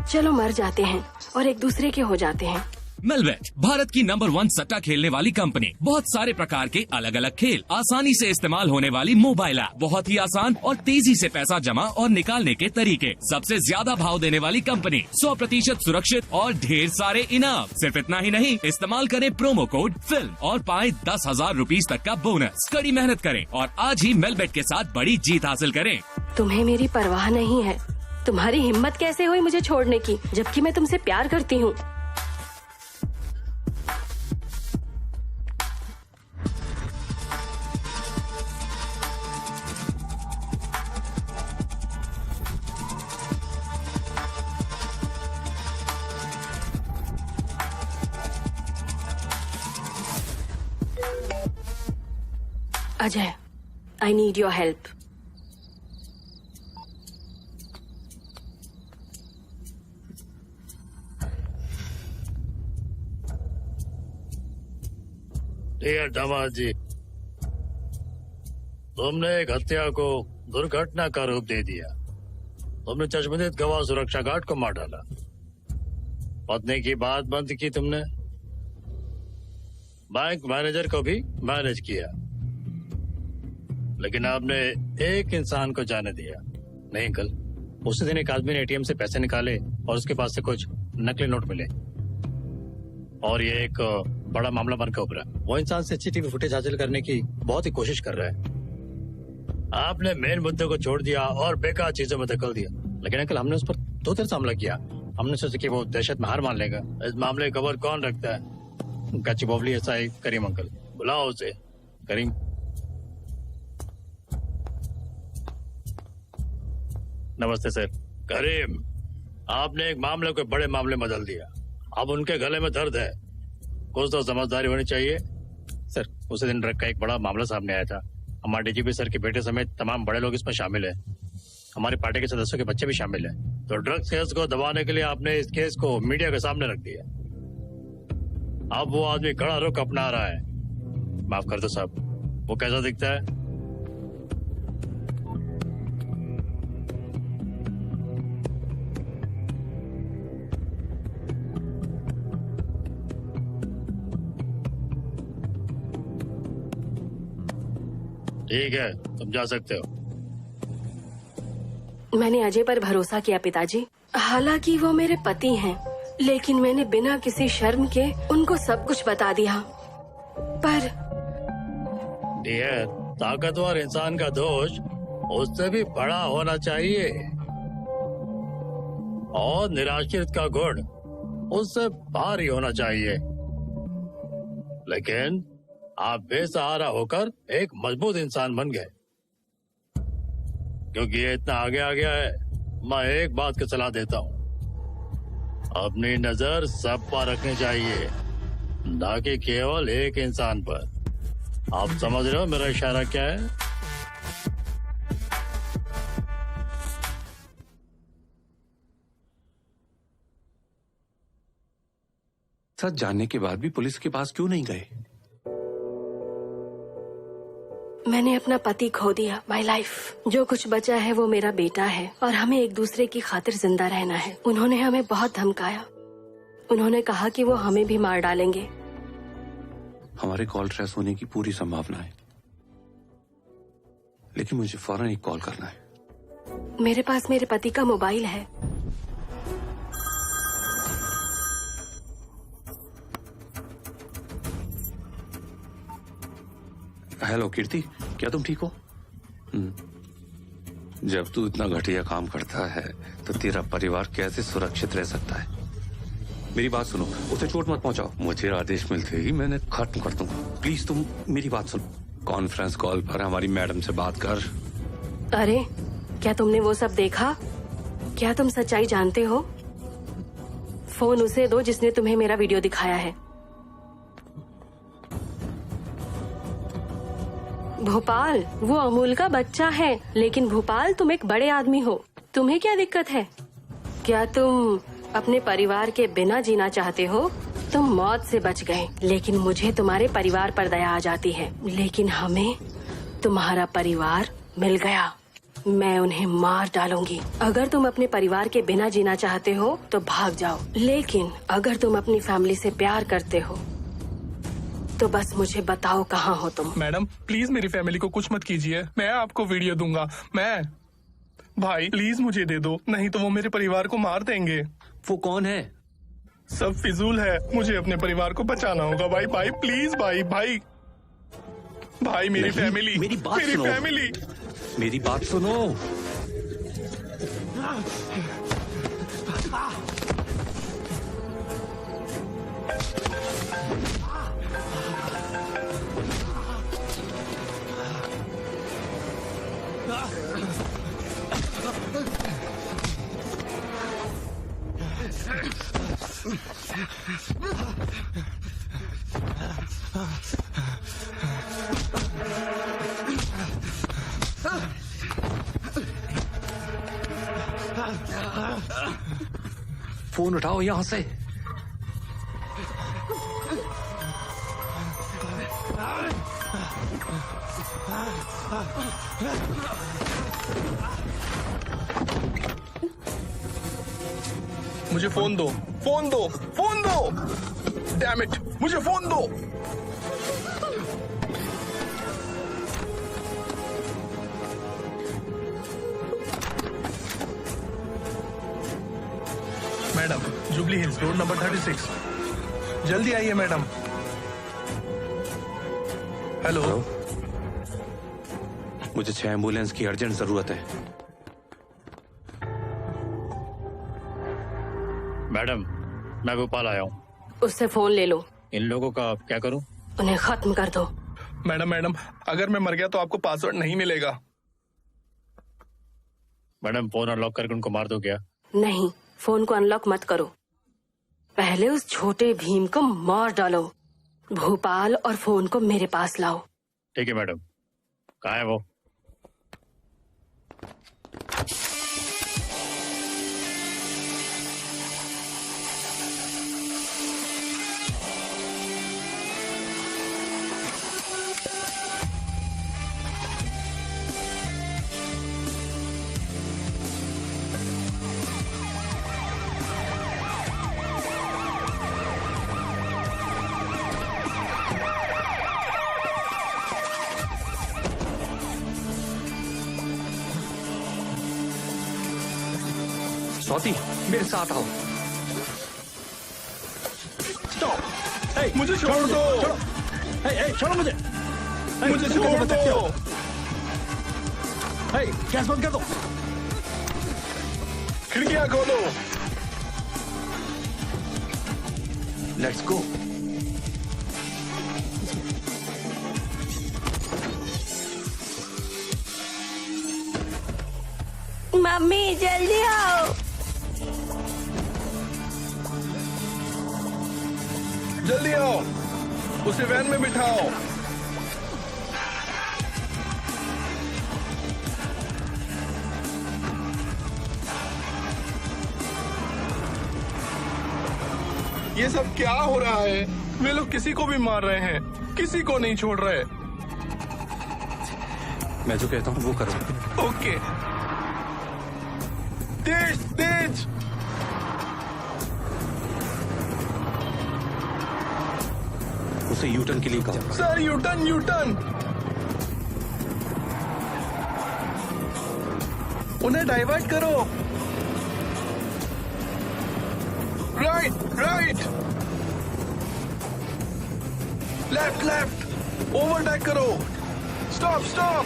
चलो मर जाते हैं और एक दूसरे के हो जाते हैं। मेलबेट, भारत की नंबर 1 सट्टा खेलने वाली कंपनी। बहुत सारे प्रकार के अलग अलग खेल, आसानी से इस्तेमाल होने वाली मोबाइल ऐप, बहुत ही आसान और तेजी से पैसा जमा और निकालने के तरीके, सबसे ज्यादा भाव देने वाली कंपनी, 100% सुरक्षित और ढेर सारे इनाम। सिर्फ इतना ही नहीं, इस्तेमाल करें प्रोमो कोड फिल्म और पाएं 10,000 रुपीज तक का बोनस। कड़ी मेहनत करें और आज ही मेलबेट के साथ बड़ी जीत हासिल करें। तुम्हें मेरी परवाह नहीं है। तुम्हारी हिम्मत कैसे हुई मुझे छोड़ने की, जबकि मैं तुमसे प्यार करती हूँ। Ajay, I need your help. Dear दामाद जी, तुमने एक हत्या को दुर्घटना का रूप दे दिया। तुमने चश्मदीद गवाह सुरक्षा गार्ड को मार डाला। पत्नी की बात बंद की तुमने। बैंक मैनेजर को भी मैनेज किया, लेकिन आपने एक इंसान को जाने दिया नहीं। कल उसी दिन एक आदमी ने एटीएम से पैसे निकाले और उसके पास से कुछ नकली नोट मिले और ये एक बड़ा मामला बनकर उभरा। वो इंसान सीसीटीवी फुटेज हासिल करने की बहुत ही कोशिश कर रहा है। आपने मेन मुद्दे को छोड़ दिया और बेकार चीजों में धकेल दिया। लेकिन अंकल, हमने उस पर 2 तरह से हमला किया। हमने सोचा कि वो दहशत में हार मान लेगा। इस मामले की खबर कौन रखता है? गच्चीबोवली एसआई करीम अंकल। बुलाओ उसे। करीम। नमस्ते सर। करीम, आपने एक मामले को बड़े मामले में बदल दिया। अब उनके गले में दर्द है। कुछ तो समझदारी होनी चाहिए। सर, उसी दिन ड्रग का एक बड़ा मामला सामने आया था। हमारे डीजीपी सर के बेटे समेत तमाम बड़े लोग इसमें शामिल हैं। हमारी पार्टी के सदस्यों के बच्चे भी शामिल हैं। तो ड्रग्स केस को दबाने के लिए आपने इस केस को मीडिया के सामने रख दिया। अब वो आदमी कड़ा रुख अपना रहा है। माफ कर दो साहब। वो कैसा दिखता है? ठीक है, तुम जा सकते हो। मैंने अजय पर भरोसा किया पिताजी। हालांकि वो मेरे पति हैं, लेकिन मैंने बिना किसी शर्म के उनको सब कुछ बता दिया। पर डियर, ताकतवर इंसान का दोष उससे भी बड़ा होना चाहिए और निराश्रित का गुण उससे भारी होना चाहिए। लेकिन आप बेसहारा होकर एक मजबूत इंसान बन गए। क्योंकि ये इतना आगे आ गया है, मैं एक बात की सलाह देता हूँ, अपनी नजर सब पर रखनी चाहिए, ना कि केवल एक इंसान पर। आप समझ रहे हो मेरा इशारा क्या है? सच जानने के बाद भी पुलिस के पास क्यों नहीं गए? मैंने अपना पति खो दिया। माय लाइफ, जो कुछ बचा है वो मेरा बेटा है और हमें एक दूसरे की खातिर जिंदा रहना है। उन्होंने हमें बहुत धमकाया। उन्होंने कहा कि वो हमें भी मार डालेंगे। हमारे कॉल ट्रेस होने की पूरी संभावना है, लेकिन मुझे फौरन एक कॉल करना है। मेरे पास मेरे पति का मोबाइल है। हेलो कीर्ति, क्या तुम ठीक हो? जब तू इतना घटिया काम करता है तो तेरा परिवार कैसे सुरक्षित रह सकता है? मेरी बात सुनो, उसे चोट मत पहुंचाओ। मुझे आदेश मिलते ही मैंने खत्म कर दूंगा। प्लीज तुम मेरी बात सुनो। कॉन्फ्रेंस कॉल पर हमारी मैडम से बात कर। अरे, क्या तुमने वो सब देखा? क्या तुम सच्चाई जानते हो? फोन उसे दो जिसने तुम्हें मेरा वीडियो दिखाया है। भोपाल, वो अमूल का बच्चा है, लेकिन भोपाल तुम एक बड़े आदमी हो। तुम्हें क्या दिक्कत है? क्या तुम अपने परिवार के बिना जीना चाहते हो? तुम मौत से बच गए, लेकिन मुझे तुम्हारे परिवार पर दया आ जाती है। लेकिन हमें तुम्हारा परिवार मिल गया। मैं उन्हें मार डालूंगी। अगर तुम अपने परिवार के बिना जीना चाहते हो तो भाग जाओ, लेकिन अगर तुम अपनी फैमिली से प्यार करते हो तो बस मुझे बताओ कहाँ हो तुम। मैडम प्लीज मेरी फैमिली को कुछ मत कीजिए, मैं आपको वीडियो दूंगा। भाई प्लीज मुझे दे दो, नहीं तो वो मेरे परिवार को मार देंगे। वो कौन है? सब फिजूल है, मुझे अपने परिवार को बचाना होगा। भाई प्लीज भाई मेरी फैमिली, मेरी बात सुनो। फैमिली, मेरी बात सुनो। फोन उठाओ यहां से। मुझे फोन दो। डैम इट, मुझे फोन दो। Madam, jubilee hills road number 36, जल्दी आइए मैडम। हेलो, मुझे 6 एम्बुलेंस की अर्जेंट जरूरत है। मैडम, मैं भोपाल आया हूँ। उससे फोन ले लो। इन लोगों का क्या करूँ? उन्हें खत्म कर दो। मैडम अगर मैं मर गया तो आपको पासवर्ड नहीं मिलेगा। मैडम, फोन अनलॉक करके उनको मार दो क्या? नहीं, फोन को अनलॉक मत करो। पहले उस छोटे भीम को मार डालो। भोपाल और फोन को मेरे पास लाओ। ठीक है मैडम। कहाँ है वो? स्वाति मेरे साथ आओ। स्टॉप। मुझे छोड़ दो। छोड़ो मुझे। मुझे छोड़ दो। गैस बंद कर दो। खिड़कियां खोलो। Let's go. मम्मी जल्दी आओ। जल्दी आओ, उसे वैन में बिठाओ। ये सब क्या हो रहा है? वे लोग किसी को भी मार रहे हैं, किसी को नहीं छोड़ रहे। मैं जो कहता हूँ वो करो। ओके। तेज तेज। उसे यूटर्न के लिए कहो। Sir U turn U turn. उन्हें डाइवर्ट करो। Right right. Left left. Overtake करो। Stop stop.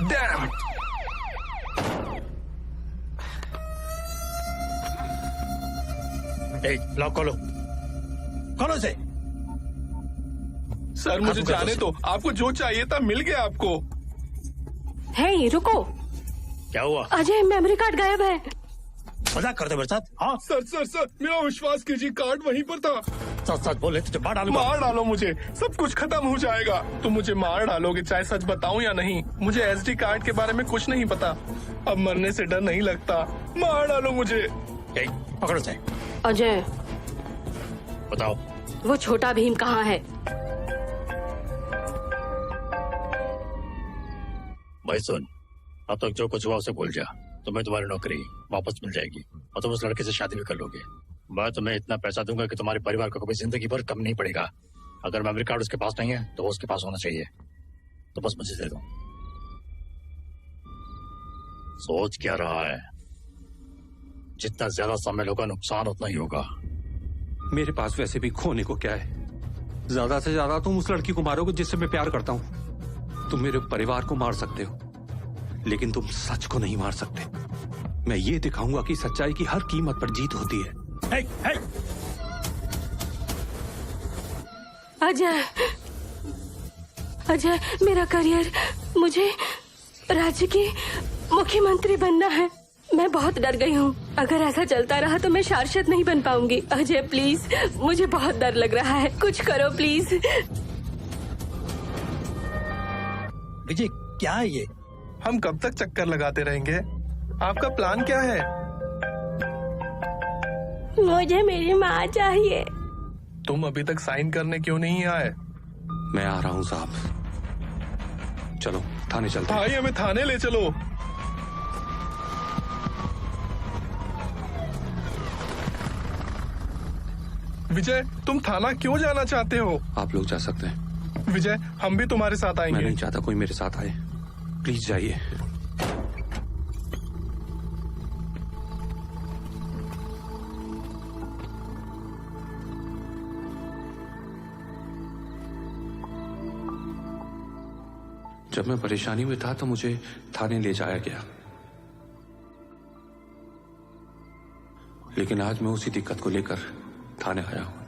डैम। लॉक खोलो। खोलो इसे। सर मुझे आपको जाने दो। आपको जो चाहिए था मिल गया आपको। हे रुको, क्या हुआ? अजय मेमोरी कार्ड गायब है। मजाक करते मेरे साथ? हाँ, सर सर सर मेरा विश्वास कीजिए, कार्ड वहीं पर था। सच सच बोले तुझे मार डालूंगा। मार डालो मुझे, सब कुछ खत्म हो जाएगा। तुम मुझे मार डालोगे चाहे सच बताऊं या नहीं। मुझे एसडी कार्ड के बारे में कुछ नहीं पता। अब मरने से डर नहीं लगता। मार डालो मुझे। पकड़ो से। अजय बताओ। वो छोटा भीम कहाँ है? भाई सुन, अब तक जो कुछ हुआ उसे भूल जा। तुम्हें तुम्हारी नौकरी वापस मिल जाएगी और तुम उस लड़के से शादी भी कर लोगे। मैं तुम्हें इतना पैसा दूंगा कि तुम्हारे परिवार को कभी जिंदगी भर कम नहीं पड़ेगा। अगर मेमोरी कार्ड उसके पास नहीं है तो वो उसके पास होना चाहिए, तो बस मुझे दे दो। सोच क्या रहा है? जितना ज्यादा समय होगा नुकसान उतना ही होगा। मेरे पास वैसे भी खोने को क्या है? ज्यादा से ज्यादा तुम उस लड़की को मारोगे जिससे मैं प्यार करता हूँ। तुम मेरे परिवार को मार सकते हो, लेकिन तुम सच को नहीं मार सकते। मैं ये दिखाऊंगा कि सच्चाई की हर कीमत पर जीत होती है। हे, हे। अजय, अजय मेरा करियर, मुझे राज्य की मुख्यमंत्री बनना है। मैं बहुत डर गई हूँ। अगर ऐसा चलता रहा तो मैं शार्शद नहीं बन पाऊंगी। अजय प्लीज, मुझे बहुत डर लग रहा है, कुछ करो प्लीज। विजय क्या है ये? हम कब तक चक्कर लगाते रहेंगे? आपका प्लान क्या है? मुझे मेरी माँ चाहिए। तुम अभी तक साइन करने क्यों नहीं आए? मैं आ रहा हूँ साहब। चलो थाने चलते हैं। भाई हमें थाने ले चलो। विजय तुम थाना क्यों जाना चाहते हो? आप लोग जा सकते हैं। विजय हम भी तुम्हारे साथ मैं आएंगे। नहीं चाहता कोई मेरे साथ आए। प्लीज जाइए। जब मैं परेशानी में था तो मुझे थाने ले जाया गया, लेकिन आज मैं उसी दिक्कत को लेकर थाने आया हूं।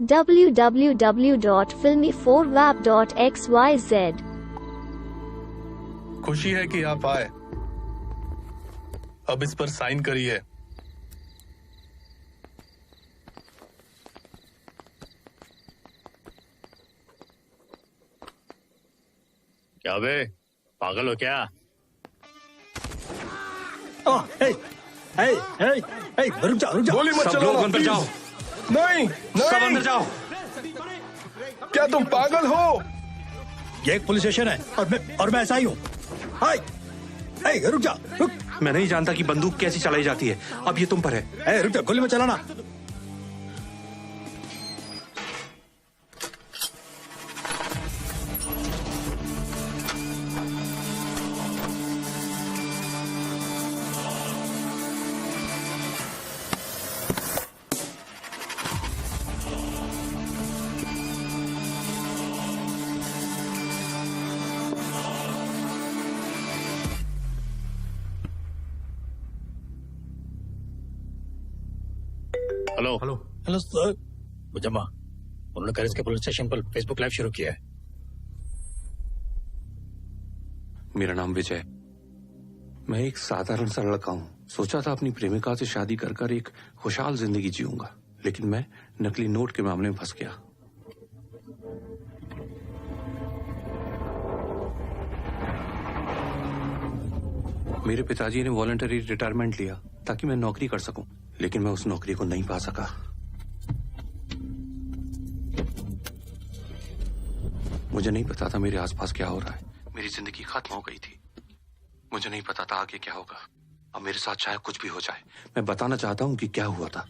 www.filmy4wap.xyz खुशी है कि आप आए। अब इस पर साइन करिए। क्या बे, पागल हो क्या? रुक जा रुक जा। गोली मत सब चलाओ लोग अंदर प्लीज। जाओ। नहीं सब अंदर नहीं, जाओ। क्या तुम पागल हो? ये एक पुलिस स्टेशन है और मैं ऐसा ही हूँ। रुक जा रुक। मैं नहीं जानता कि बंदूक कैसी चलाई जाती है। अब ये तुम पर है। रुक जा, गोली मत चलाना। Hello hello hello sir. Muzamma, उन्होंने करेज के पुलिस स्टेशन पर फेसबुक लाइव शुरू किया है। मेरा नाम विजय। मैं एक साधारण सा लड़का हूँ। सोचा था अपनी प्रेमिका से शादी कर कर एक खुशहाल जिंदगी जीऊंगा, लेकिन मैं नकली नोट के मामले में फंस गया। मेरे पिताजी ने वॉलंटरी रिटायरमेंट लिया ताकि मैं नौकरी कर सकूं, लेकिन मैं उस नौकरी को नहीं पा सका। मुझे नहीं पता था मेरे आसपास क्या हो रहा है। मेरी जिंदगी खत्म हो गई थी। मुझे नहीं पता था आगे क्या होगा। अब मेरे साथ चाहे कुछ भी हो जाए, मैं बताना चाहता हूं कि क्या हुआ था।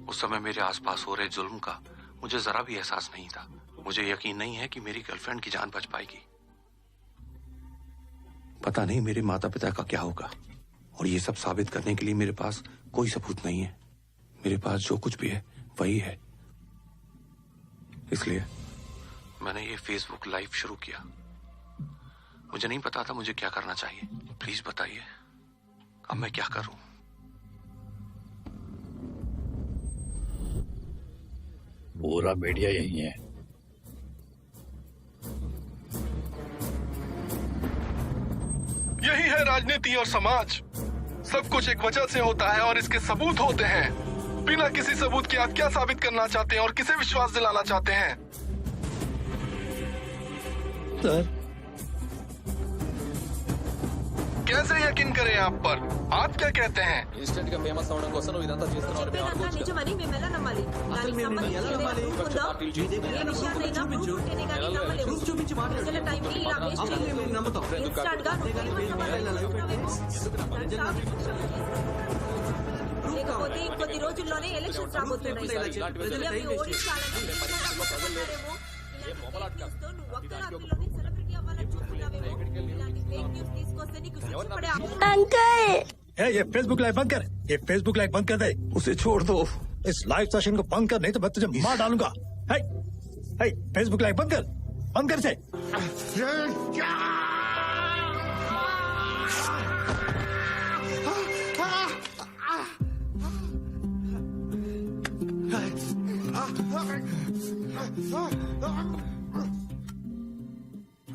उस समय मेरे आसपास हो रहे जुल्म का मुझे जरा भी एहसास नहीं था। मुझे यकीन नहीं है कि मेरी गर्लफ्रेंड की जान बच पाएगी। पता नहीं मेरे माता पिता का क्या होगा, और ये सब साबित करने के लिए मेरे पास कोई सबूत नहीं है। मेरे पास जो कुछ भी है वही है। इसलिए मैंने ये फेसबुक लाइव शुरू किया। मुझे नहीं पता था मुझे क्या करना चाहिए। प्लीज बताइए, अब मैं क्या करूं? पूरा मीडिया यही है। यही है राजनीति और समाज। सब कुछ एक वजह से होता है और इसके सबूत होते हैं। बिना किसी सबूत के आप क्या साबित करना चाहते हैं और किसे विश्वास दिलाना चाहते हैं? सर, कैसे यकीन करें आप पर? आप क्या कहते हैं? ఇన్స్టెంట్ గా ఫేమస్ అవడం కోసం నువ్వు ఇదంతా చేస్తున్నావు అని అనుకోవచ్చు. నిజమని మేము ఎలా నమ్మాలి? దానికి సంబంధించిన ప్రూఫ్ ఉందా? ఏ విషయాన్నైనా ప్రూఫ్ ఉంటేనే కానీ నమ్మలేము. ప్రజల టైంని ఇలా వేస్ట్ చేయలేము. ఇన్స్టాంట్ గా లేకపోతే కొద్ది రోజుల్లోనే ఎలక్షన్స్ రాబోతున్నాయి. ప్రజలని ఓడించాలని నువ్వు ఒక్క రాత్రిలోనే సెలబ్రిటీ అవ్వాలని చూస్తున్నావేమో. ఇలాంటి ఫేక్ న్యూస్ తీసుకొస్తే నీకు శిక్ష పడే अंकल ये फेसबुक लाइव बंद कर। ये फेसबुक लाइव बंद कर दे। उसे छोड़ दो। इस लाइव सेशन को बंद कर, नहीं तो मैं तुझे मार डालूंगा। है, फेसबुक लाइव बंद कर, बंद कर से।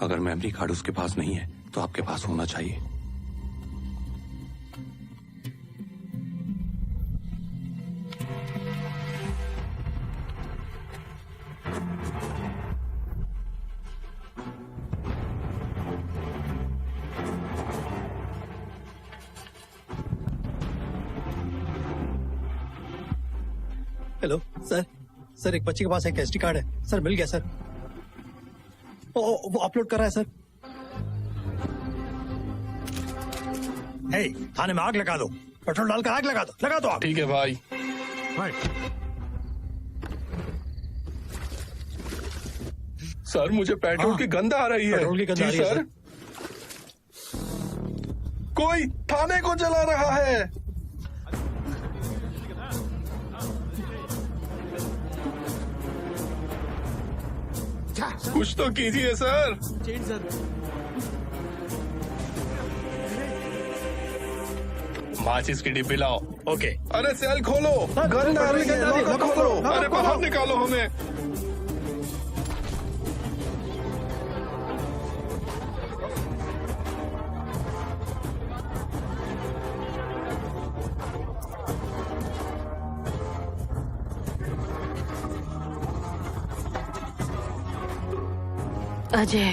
अगर मेमोरी कार्ड उसके पास नहीं है तो आपके पास होना चाहिए। हेलो सर, सर एक बच्चे के पास एक एसडी कार्ड है सर, मिल गया सर। वो अपलोड कर रहा है सर। हे, थाने में आग लगा दो, पेट्रोल डालकर आग लगा दो, लगा दो आप। ठीक है भाई। सर मुझे पेट्रोल की गंध आ रही है। पेट्रोल की गंध आ रही है सर। कोई थाने को जला रहा है। कुछ तो कीजिए सर। माचिस की डिब्बी लाओ। ओके। अरे सेल खोलो, गन आ रही है, खोलो। अरे बाहर निकालो हमें। अजय,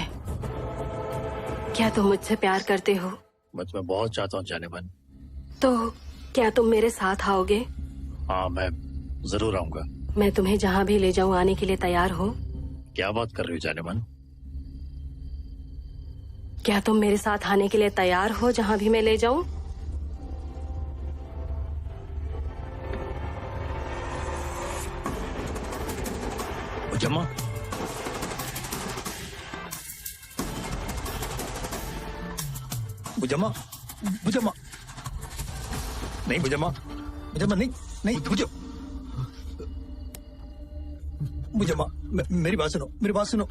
क्या तुम मुझसे प्यार करते हो? मैं तुम्हें बहुत चाहता हूँ जाने मन। तो क्या तुम मेरे साथ आओगे? हाँ, मैं जरूर आऊंगा। मैं तुम्हें जहाँ भी ले जाऊँ आने के लिए तैयार हो। क्या बात कर रही हो जाने मन? क्या तुम मेरे साथ आने के लिए तैयार हो जहाँ भी मैं ले जाऊँ? मुजम्मा, बुजम्मा बुजम्मा नहीं बुजम्मा बुजम्मा नहीं नहीं बुजम्मा मेरी बात सुनो, मेरी बात सुनो।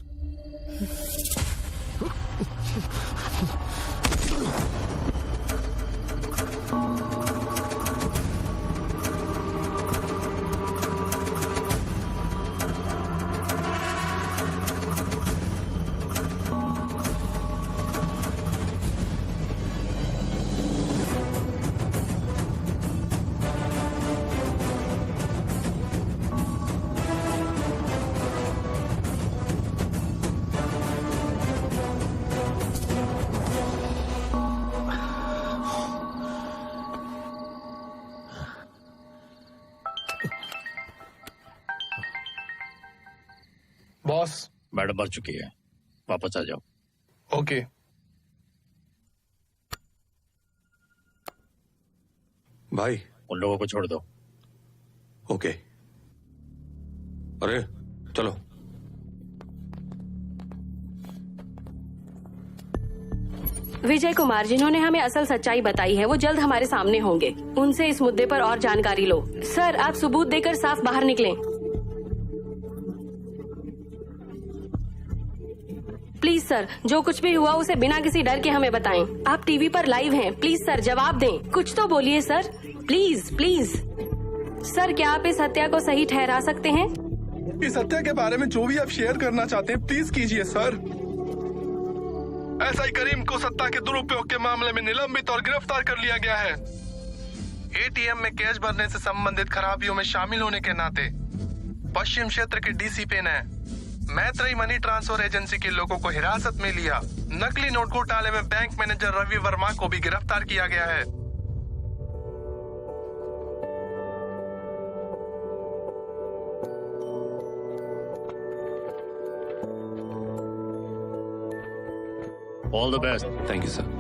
बॉस। मैडम मर चुकी है, वापस आ जाओ। ओके। भाई उन लोगों को छोड़ दो। ओके। अरे चलो। विजय कुमार, जिन्होंने हमें असल सच्चाई बताई है, वो जल्द हमारे सामने होंगे। उनसे इस मुद्दे पर और जानकारी लो। सर, आप सबूत देकर साफ बाहर निकलें। प्लीज सर, जो कुछ भी हुआ उसे बिना किसी डर के हमें बताएं। आप टीवी पर लाइव हैं, प्लीज सर जवाब दें। कुछ तो बोलिए सर, प्लीज प्लीज। सर, क्या आप इस हत्या को सही ठहरा सकते हैं? इस हत्या के बारे में जो भी आप शेयर करना चाहते हैं प्लीज कीजिए सर। एसआई करीम को सत्ता के दुरुपयोग के मामले में निलंबित और गिरफ्तार कर लिया गया है। एटीएम में कैश भरने से संबंधित खराबियों में शामिल होने के नाते पश्चिम क्षेत्र के डीसीपी ने मैत्री मनी ट्रांसफर एजेंसी के लोगों को हिरासत में लिया। नकली नोट घोटाले में बैंक मैनेजर रवि वर्मा को भी गिरफ्तार किया गया है। All the best. Thank you sir.